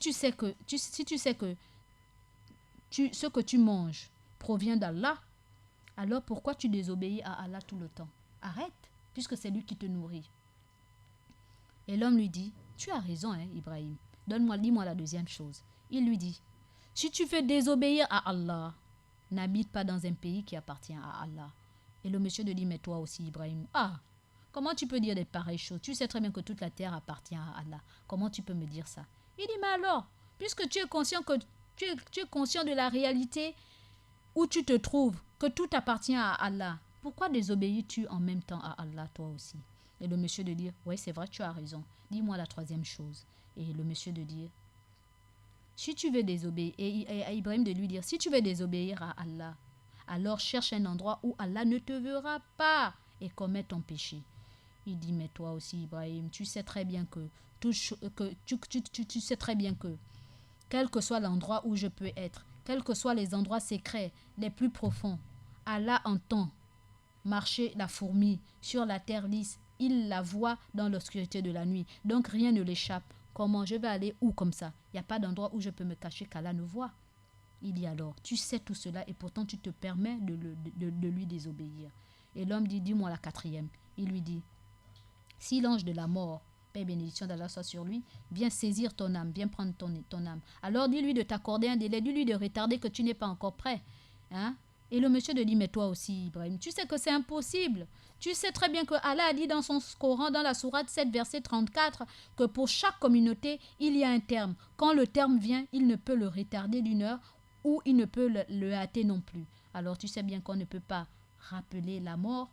Speaker 4: que tu manges provient d'Allah, alors pourquoi tu désobéis à Allah tout le temps? Arrête, puisque c'est lui qui te nourrit. Et l'homme lui dit, tu as raison, hein, Ibrahim. Dis-moi la deuxième chose. Il lui dit, si tu veux désobéir à Allah, n'habite pas dans un pays qui appartient à Allah. Et le monsieur lui dit, mais toi aussi, Ibrahim, comment tu peux dire des pareilles choses? Tu sais très bien que toute la terre appartient à Allah. Comment tu peux me dire ça? Il dit, mais alors, puisque tu es conscient tu es conscient de la réalité où tu te trouves, que tout appartient à Allah, pourquoi désobéis-tu en même temps à Allah, toi aussi? Et le monsieur de dire, oui, c'est vrai, tu as raison. Dis-moi la troisième chose. Et le monsieur de dire, si tu veux désobéir, et Ibrahim de lui dire, si tu veux désobéir à Allah, alors cherche un endroit où Allah ne te verra pas et commets ton péché. Il dit, mais toi aussi, Ibrahim, tu sais très bien que tu sais très bien que quel que soit l'endroit où je peux être, quels que soient les endroits secrets les plus profonds, Allah entend marcher la fourmi sur la terre lisse. Il la voit dans l'obscurité de la nuit. Donc rien ne l'échappe. Comment je vais aller où comme ça? Il n'y a pas d'endroit où je peux me cacher qu'Allah ne voit. Il dit alors, tu sais tout cela et pourtant tu te permets de lui désobéir. Et l'homme dit, dis-moi la quatrième. Il lui dit, si l'ange de la mort, paix et bénédiction d'Allah soit sur lui, vient saisir ton âme, vient prendre ton âme. Alors dis-lui de t'accorder un délai, dis-lui de retarder que tu n'es pas encore prêt. Hein? Et le monsieur dit, mais toi aussi, Ibrahim, tu sais que c'est impossible. Tu sais très bien que Allah a dit dans son Coran, dans la sourate 7, verset 34, que pour chaque communauté, il y a un terme. Quand le terme vient, il ne peut le retarder d'1 heure ou il ne peut le hâter non plus. Alors tu sais bien qu'on ne peut pas rappeler la mort,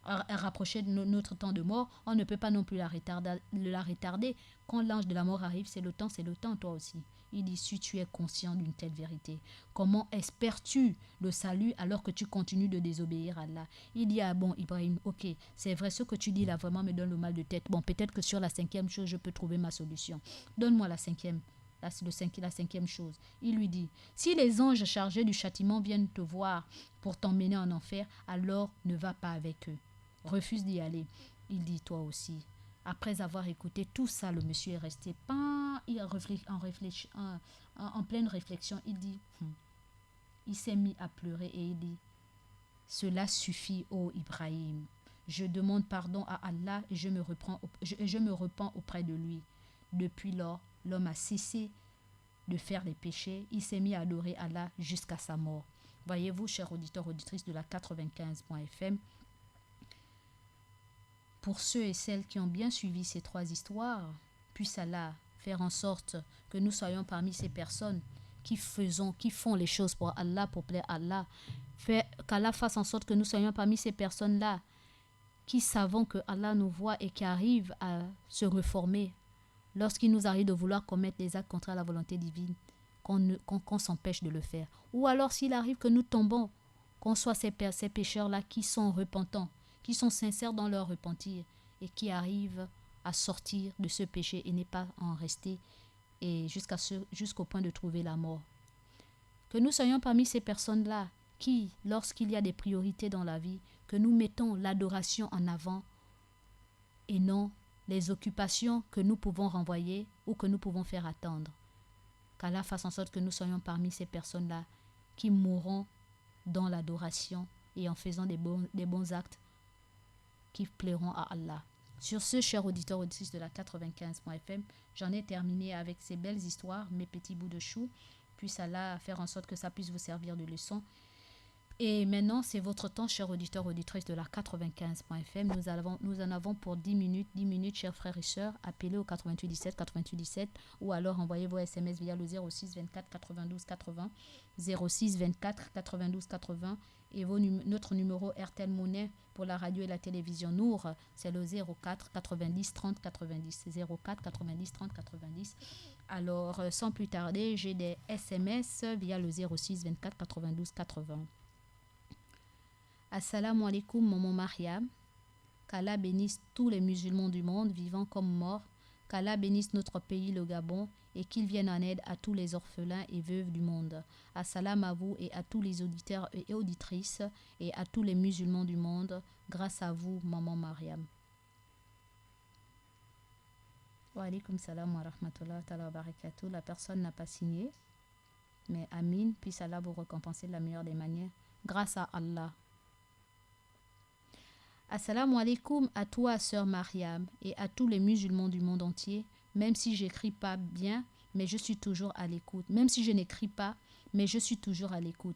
Speaker 4: rapprocher de notre temps de mort, on ne peut pas non plus la retarder. Quand l'ange de la mort arrive, c'est le temps, toi aussi. Il dit, si tu es conscient d'une telle vérité, comment espères-tu le salut alors que tu continues de désobéir à Allah? Il dit, bon Ibrahim, ok, c'est vrai, ce que tu dis là vraiment me donne le mal de tête. Bon, peut-être que sur la 5e chose, je peux trouver ma solution. Donne-moi la 5e Là, c'est la cinquième chose. Il lui dit, si les anges chargés du châtiment viennent te voir pour t'emmener en enfer, alors ne va pas avec eux. Refuse d'y aller. Il dit, toi aussi. Après avoir écouté tout ça, le monsieur est resté en pleine réflexion. Il dit, il s'est mis à pleurer et il dit, cela suffit, ô Ibrahim. Je demande pardon à Allah et je me repens auprès de lui. Depuis lors, l'homme a cessé de faire les péchés. Il s'est mis à adorer Allah jusqu'à sa mort. Voyez-vous, chers auditeurs, auditrices de la 95.fm, pour ceux et celles qui ont bien suivi ces trois histoires, puisse Allah faire en sorte que nous soyons parmi ces personnes qui font les choses pour Allah, pour plaire à Allah. Qu'Allah fasse en sorte que nous soyons parmi ces personnes-là qui savons que Allah nous voit et qui arrivent à se reformer lorsqu'il nous arrive de vouloir commettre des actes contraires à la volonté divine, qu'on s'empêche de le faire. Ou alors s'il arrive que nous tombons, qu'on soit ces pécheurs-là qui sont repentants, qui sont sincères dans leur repentir et qui arrivent à sortir de ce péché et n'est pas en rester et jusqu'au point de trouver la mort. Que nous soyons parmi ces personnes-là qui, lorsqu'il y a des priorités dans la vie, que nous mettons l'adoration en avant et non les occupations que nous pouvons renvoyer ou que nous pouvons faire attendre. Qu'Allah fasse en sorte que nous soyons parmi ces personnes-là qui mourront dans l'adoration et en faisant des bons actes qui plairont à Allah. Sur ce, chers auditeurs auditrices de la 95.fm, j'en ai terminé avec ces belles histoires, mes petits bouts de chou. Puisse Allah faire en sorte que ça puisse vous servir de leçon. Et maintenant, c'est votre temps, chers auditeurs, auditrices de la 95.fm. Nous en avons pour 10 minutes. 10 minutes, chers frères et sœurs. Appelez au 88 17 88 17 ou alors envoyez vos SMS via le 06 24 92 80. 06 24 92 80. Et notre numéro RTL Monnaie pour la radio et la télévision Nour, c'est le 04 90 30 90. 04 90 30 90. Alors, sans plus tarder, j'ai des SMS via le 06 24 92 80. Assalamu alaikum, maman Mariam. Qu'Allah bénisse tous les musulmans du monde, vivants comme morts. Qu'Allah bénisse notre pays, le Gabon, et qu'il vienne en aide à tous les orphelins et veuves du monde. Assalam à vous et à tous les auditeurs et auditrices, et à tous les musulmans du monde, grâce à vous, maman Mariam. Wa alaikum salam wa rahmatullah wa barakatuh. La personne n'a pas signé, mais Amin, puisse Allah vous récompenser de la meilleure des manières, grâce à Allah. Assalamu alaikum à toi, sœur Mariam, et à tous les musulmans du monde entier, même si j'écris pas bien, mais je suis toujours à l'écoute. Même si je n'écris pas, mais je suis toujours à l'écoute.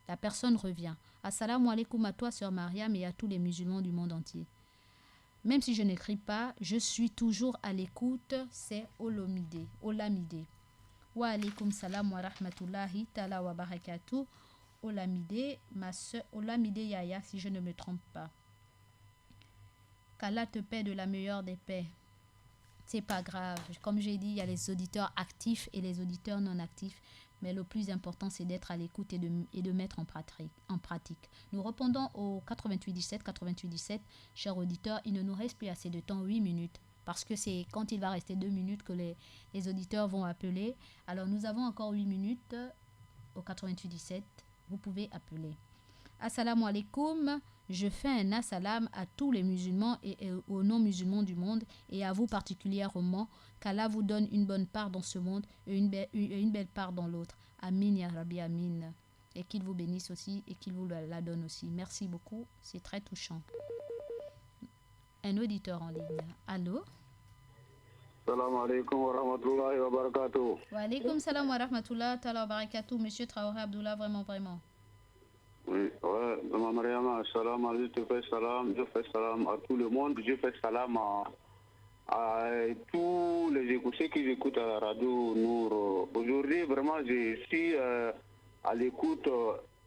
Speaker 4: La personne revient. Assalamu alaikum à toi, sœur Mariam, et à tous les musulmans du monde entier. Même si je n'écris pas, je suis toujours à l'écoute. C'est Olamide. Wa alaikum salam wa rahmatullahi ta'ala wa barakatuh. Olamide, ma sœur, Olamide Yaya, si je ne me trompe pas. Qu'Allah te paie de la meilleure des paix. C'est pas grave. Comme j'ai dit, il y a les auditeurs actifs et les auditeurs non actifs. Mais le plus important, c'est d'être à l'écoute et de mettre en pratique. Nous répondons au 88 17 88 17. Chers auditeurs, il ne nous reste plus assez de temps, 8 minutes. Parce que c'est quand il va rester 2 minutes que les auditeurs vont appeler. Alors nous avons encore 8 minutes au 88 17. Vous pouvez appeler. Assalamu alaikum. Je fais un assalam à tous les musulmans et aux non-musulmans du monde et à vous particulièrement. Qu'Allah vous donne une bonne part dans ce monde et une belle part dans l'autre. Amin ya Rabbi, amin. Et qu'il vous bénisse aussi et qu'il vous la donne aussi. Merci beaucoup, c'est très touchant. Un auditeur en ligne. Allô?
Speaker 6: Salam alaikum wa rahmatullahi wa barakatuh.
Speaker 4: Wa alaikum salam wa rahmatullahi wa barakatuh. Monsieur Traoré Abdullah, vraiment.
Speaker 6: Oui, ouais, Maman Mariam, salam alaikum, je fais salam à tout le monde, je fais salam à tous les écouteurs qui écoutent à la radio Nour. Aujourd'hui, vraiment, je suis à l'écoute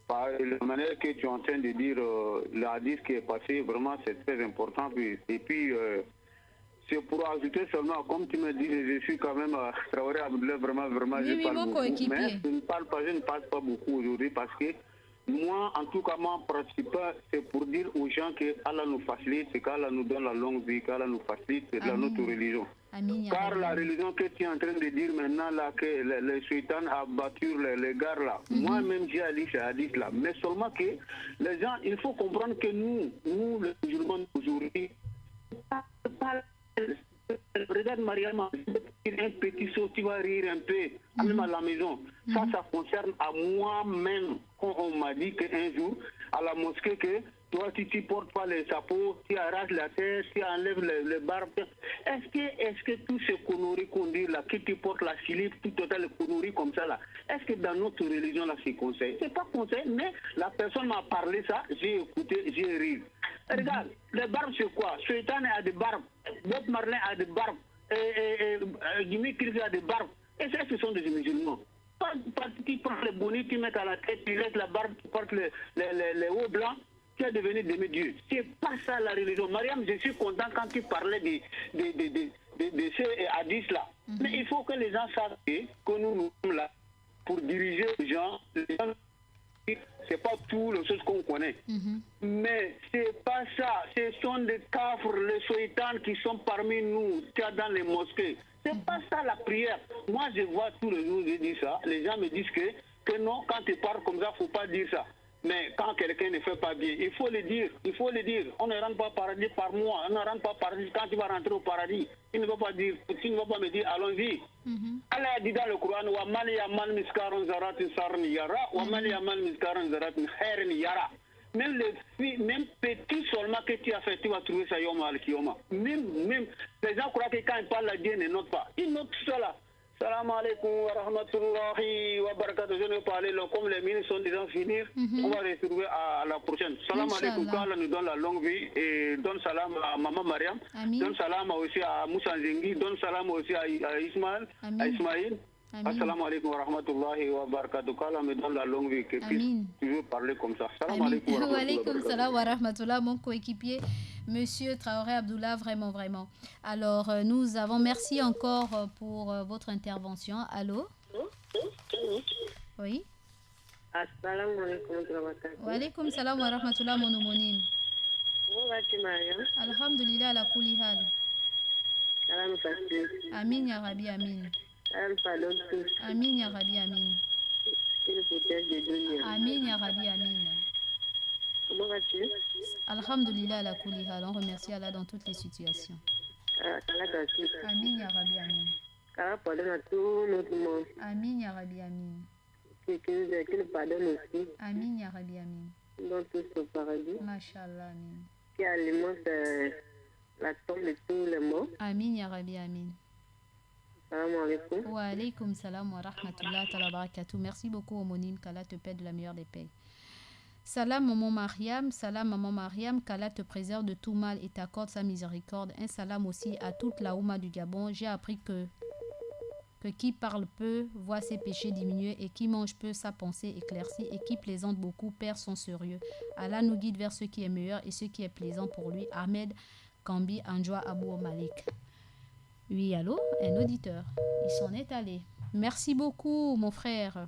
Speaker 6: par la manière que tu es en train de dire le hadith qui est passé, vraiment, c'est très important. Et puis, c'est pour ajouter seulement, comme tu me dis, je suis quand même Traoré Abdullah, vraiment, je parle beaucoup. Mais je ne parle pas beaucoup aujourd'hui parce que moi, en tout cas, mon principe, c'est pour dire aux gens que Allah nous facilite, qu'Allah nous donne la longue vie, qu'Allah nous facilite, c'est notre religion.
Speaker 2: Amin, ya
Speaker 6: Car
Speaker 2: Rabbi.
Speaker 6: la religion que tu es en train de dire maintenant, là, que le sultan a battu les gars là, moi-même j'ai allé ces hadiths là, mais seulement que les gens, il faut comprendre que nous les musulmans d'aujourd'hui, regarde Mariam, un petit saut, tu vas rire un peu, même à la maison. Ça concerne à moi-même, quand on m'a dit qu'un jour, à la mosquée, que toi, si tu ne portes pas les chapeaux, tu arraches la tête, tu enlèves les barbes. Est-ce que tous ces conneries qu'on dit là, que tu portes la silipe, tout total les conneries comme ça là, est-ce que dans notre religion là, c'est conseil? C'est pas conseil, mais la personne m'a parlé ça, j'ai écouté, j'ai ri. Regarde, les barbes c'est quoi? Sultan a des barbes, Bob Marley a des barbes, Jimmy Cliff a des barbes. Et ça, ce sont des musulmans. Tu prends les bonnets, tu mets à la tête, tu laisses la barbe, tu portes les hauts blancs. Tu es devenu demi-dieu. C'est pas ça la religion. Mariam, je suis content quand tu parlais de ces hadiths là. Mais il faut que les gens sachent que nous sommes là pour diriger les gens. C'est pas tout les choses qu'on connaît. Mais c'est pas ça. Ce sont des kafrs, les sultans qui sont parmi nous, dans les mosquées. C'est pas ça la prière. Moi, je vois tous les jours, je dis ça. Les gens me disent que non, quand tu parles comme ça, faut pas dire ça. Mais quand quelqu'un ne fait pas bien, il faut le dire, On ne rentre pas au paradis par mois, on ne rentre pas au paradis quand tu vas rentrer au paradis. Tu ne vas pas me dire, allons-y. Allah a dit dans le Coran, wa man yamal miskaran zaratin sarni yara, wa man yamal miskaran zaratin khairin yara. Même même petit seulement que tu as fait, tu vas trouver ça yom al-kiyoma. Même, les gens croient que quand ils parlent, Dieu ne note pas. Ils notent cela. Salam alaikum wa rahmatullahi wa barakatuh. Je ne vais pas aller là, comme les minutes sont déjà finis. On va se retrouver à la prochaine. Salam alaikum, qu'Allah nous donne la longue vie et donne salam à Maman Mariam. Donne salam aussi à Moussa Zengi. Donne salam aussi à Ismaël. Assalamu alaikum wa rahmatullahi wa barakatuh. Qu'Allah me donne la longue vie, que tu veux parler comme ça. Salam alaikum wa rahmatullahi wa barakatuh.
Speaker 2: Salam wa rahmatullah, mon coéquipier, Monsieur Traoré Abdullah, vraiment, vraiment. Alors, nous avons, merci encore pour votre intervention. Allô? Oui?
Speaker 7: Assalamu alaikum wa barakatuh.
Speaker 2: Wa alaikum salam wa rahmatullah, mon homonyme.
Speaker 7: Comment vas-tu, Mariam?
Speaker 2: Alhamdulillah, la kouli hal.
Speaker 7: Salam facile.
Speaker 2: Amin, ya Rabbi, amin.
Speaker 7: Salam pardon tous.
Speaker 2: Amin, ya Rabbi, amin.
Speaker 7: Il protège de dunya.
Speaker 2: Amin, ya Rabbi, amin.
Speaker 7: Comment vas-tu?
Speaker 2: Alhamdulillah, la kouli hal. On remercie Allah dans toutes les situations.
Speaker 7: Allah t'assiste.
Speaker 2: Amin, ya Rabbi, amin.
Speaker 7: Allah pardonne à tout notre monde.
Speaker 2: Amin, ya Rabbi, amin.
Speaker 7: Qui nous pardonne aussi.
Speaker 2: Amin, ya Rabbi, amin.
Speaker 7: Dans tout ce paradis.
Speaker 2: Mashallah, amin.
Speaker 7: Qui alimente la tombe de tous les morts.
Speaker 2: Amin, ya Rabbi, amin.
Speaker 7: Salam alaikum.
Speaker 2: Wa alaikum salam wa rahmatullah wa barakatuh. Merci beaucoup, homonyme. Qu'Allah te paie de la meilleure des paix. Salam, maman Mariam. Qu'Allah te préserve de tout mal et t'accorde sa miséricorde. Un salam aussi à toute la Oumma du Gabon. J'ai appris que qui parle peu voit ses péchés diminuer et qui mange peu sa pensée éclaircie et qui plaisante beaucoup perd son sérieux. Allah nous guide vers ce qui est meilleur et ce qui est plaisant pour lui. Ahmed Kambi Anjoua Abou Malik. Oui, allô, un auditeur. Il s'en est allé. Merci beaucoup, mon frère,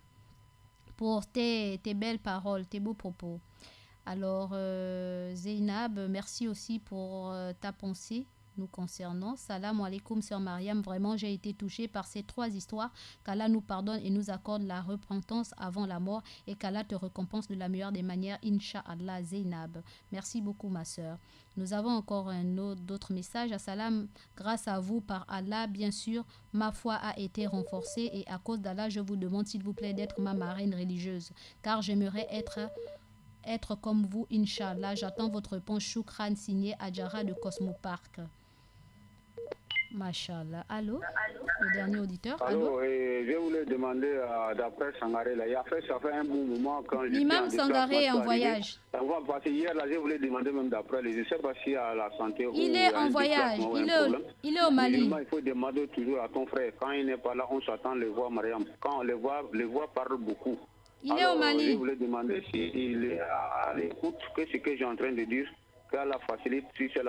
Speaker 2: pour tes belles paroles, tes beaux propos. Alors, Zeynab, merci aussi pour ta pensée nous concernant. Salam alaikum, sœur Mariam. Vraiment, j'ai été touchée par ces 3 histoires. Qu'Allah nous pardonne et nous accorde la repentance avant la mort et qu'Allah te récompense de la meilleure des manières, Inch'Allah, Zeynab. Merci beaucoup, ma sœur. Nous avons encore d'autres messages. Assalam, grâce à vous, par Allah, bien sûr, ma foi a été renforcée et à cause d'Allah, je vous demande, s'il vous plaît, d'être ma marraine religieuse, car j'aimerais être comme vous, Inch'Allah. J'attends votre réponse. Shukran, signé Adjara de Cosmo Park. Machallah. Allô? Le dernier auditeur.
Speaker 6: Allô, je voulais demander d'après Sangaré, là, ça fait un bon moment quand
Speaker 2: l'imam Sangaré est en voyage.
Speaker 6: Parce que hier, là, je voulais demander même d'après, je ne sais pas s'il y a la santé.
Speaker 2: Il est en voyage, il est au Mali.
Speaker 6: Il faut demander toujours à ton frère, quand il n'est pas là, on s'attend les voix, Mariam. Quand les voix parlent beaucoup.
Speaker 2: Il est au Mali.
Speaker 6: Je voulais demander s'il est à l'écoute, que ce que j'ai en train de dire, qu'Allah facilite, si elle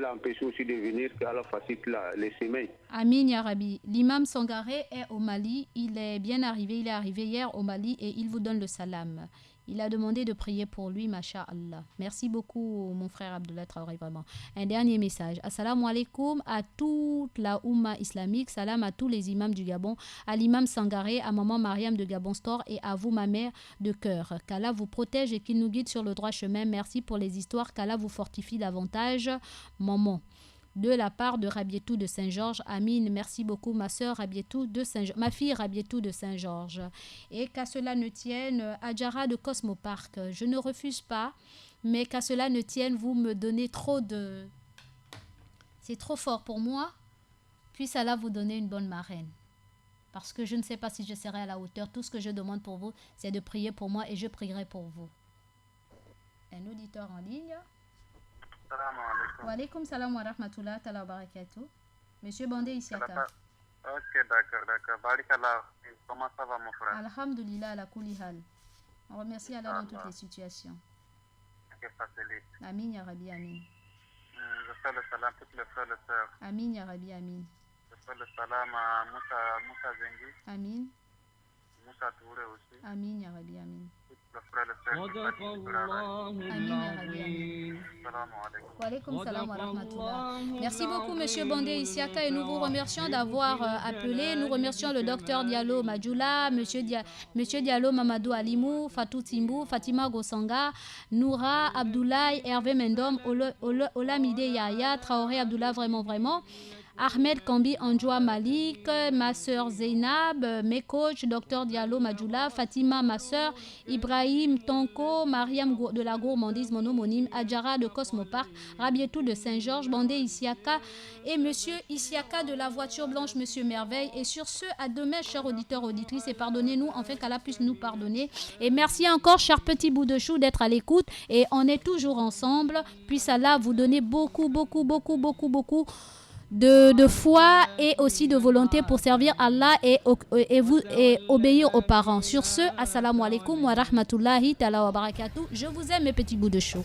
Speaker 6: a empêché aussi de venir, qu'Allah facilite les semaines.
Speaker 2: Amin, ya Rabbi. L'imam Sangaré est au Mali. Il est bien arrivé. Il est arrivé hier au Mali et il vous donne le salam. Il a demandé de prier pour lui, masha'Allah. Merci beaucoup, mon frère Abdullah Traoré, vraiment. Un dernier message. Assalamu alaikum à toute la Oumma islamique. Salam à tous les imams du Gabon, à l'imam Sangaré, à maman Mariam de Gabon Store et à vous, ma mère de cœur. Qu'Allah vous protège et qu'il nous guide sur le droit chemin. Merci pour les histoires. Qu'Allah vous fortifie davantage, maman. De la part de Rabietou de Saint-Georges. Amine, merci beaucoup, ma soeur Rabietou de Saint-Georges, ma fille Rabietou de Saint-Georges. Et qu'à cela ne tienne, Adjara de Cosmopark, je ne refuse pas, mais qu'à cela ne tienne, vous me donnez trop de... C'est trop fort pour moi. Puisse Allah vous donner une bonne marraine. Parce que je ne sais pas si je serai à la hauteur. Tout ce que je demande pour vous, c'est de prier pour moi et je prierai pour vous. Un auditeur en ligne.
Speaker 8: Salam alaikum.
Speaker 2: Wa alaikum salam wa rahmatullah wa barakatuh. Monsieur Bandé Isiaka.
Speaker 8: Ok, d'accord. Barikallah. Comment ça va, mon frère?
Speaker 2: Alhamdulillah ala kulli hal. On remercie Allah dans toutes les situations.
Speaker 8: Que facilite.
Speaker 2: Amin ya Rabbi, amin.
Speaker 8: Je fais le salam à toutes les frères et sœurs.
Speaker 2: Amin ya Rabbi, amin.
Speaker 8: Je fais le salam à Moussa Zengi,
Speaker 2: Amin.
Speaker 8: Moussa Touré aussi.
Speaker 2: Amin ya Rabbi, amin.
Speaker 8: Toutes les frères et sœurs.
Speaker 2: Amin ya Rabbi, amin.
Speaker 8: Salam alaikum.
Speaker 2: Wa alaikum salam wa rahmatullah. Merci beaucoup, monsieur Bandé Isiaka, et nous vous remercions d'avoir appelé. Nous remercions le docteur Diallo Madjoula, monsieur Diallo Mamadou Alimou, Fatou Timbou, Fatima Gosanga, Noura, Abdoulaye, Hervé Mendom, Olamide Yaya, Traoré Abdoullah, vraiment. Ahmed Kambi Anjoua Malik, ma soeur Zeynab, mes coachs, Dr Diallo Madjoula, Fatima, ma soeur, Ibrahim Tonko, Mariam de la gourmandise, mon homonyme, Adjara de Cosmopark, Rabietou de Saint-Georges, Bandé Isiaka et monsieur Isiaka de la voiture blanche, monsieur Merveille. Et sur ce, à demain, chers auditeurs, auditrices, et pardonnez-nous, enfin qu'Allah puisse nous pardonner. Et merci encore, chers petits bouts de chou, d'être à l'écoute. Et on est toujours ensemble. Puisse Allah vous donner beaucoup de foi et aussi de volonté pour servir Allah et obéir aux parents. Sur ce, assalamu alaikum wa rahmatullahi ta'ala wa barakatuh. Je vous aime, mes petits bouts de chou.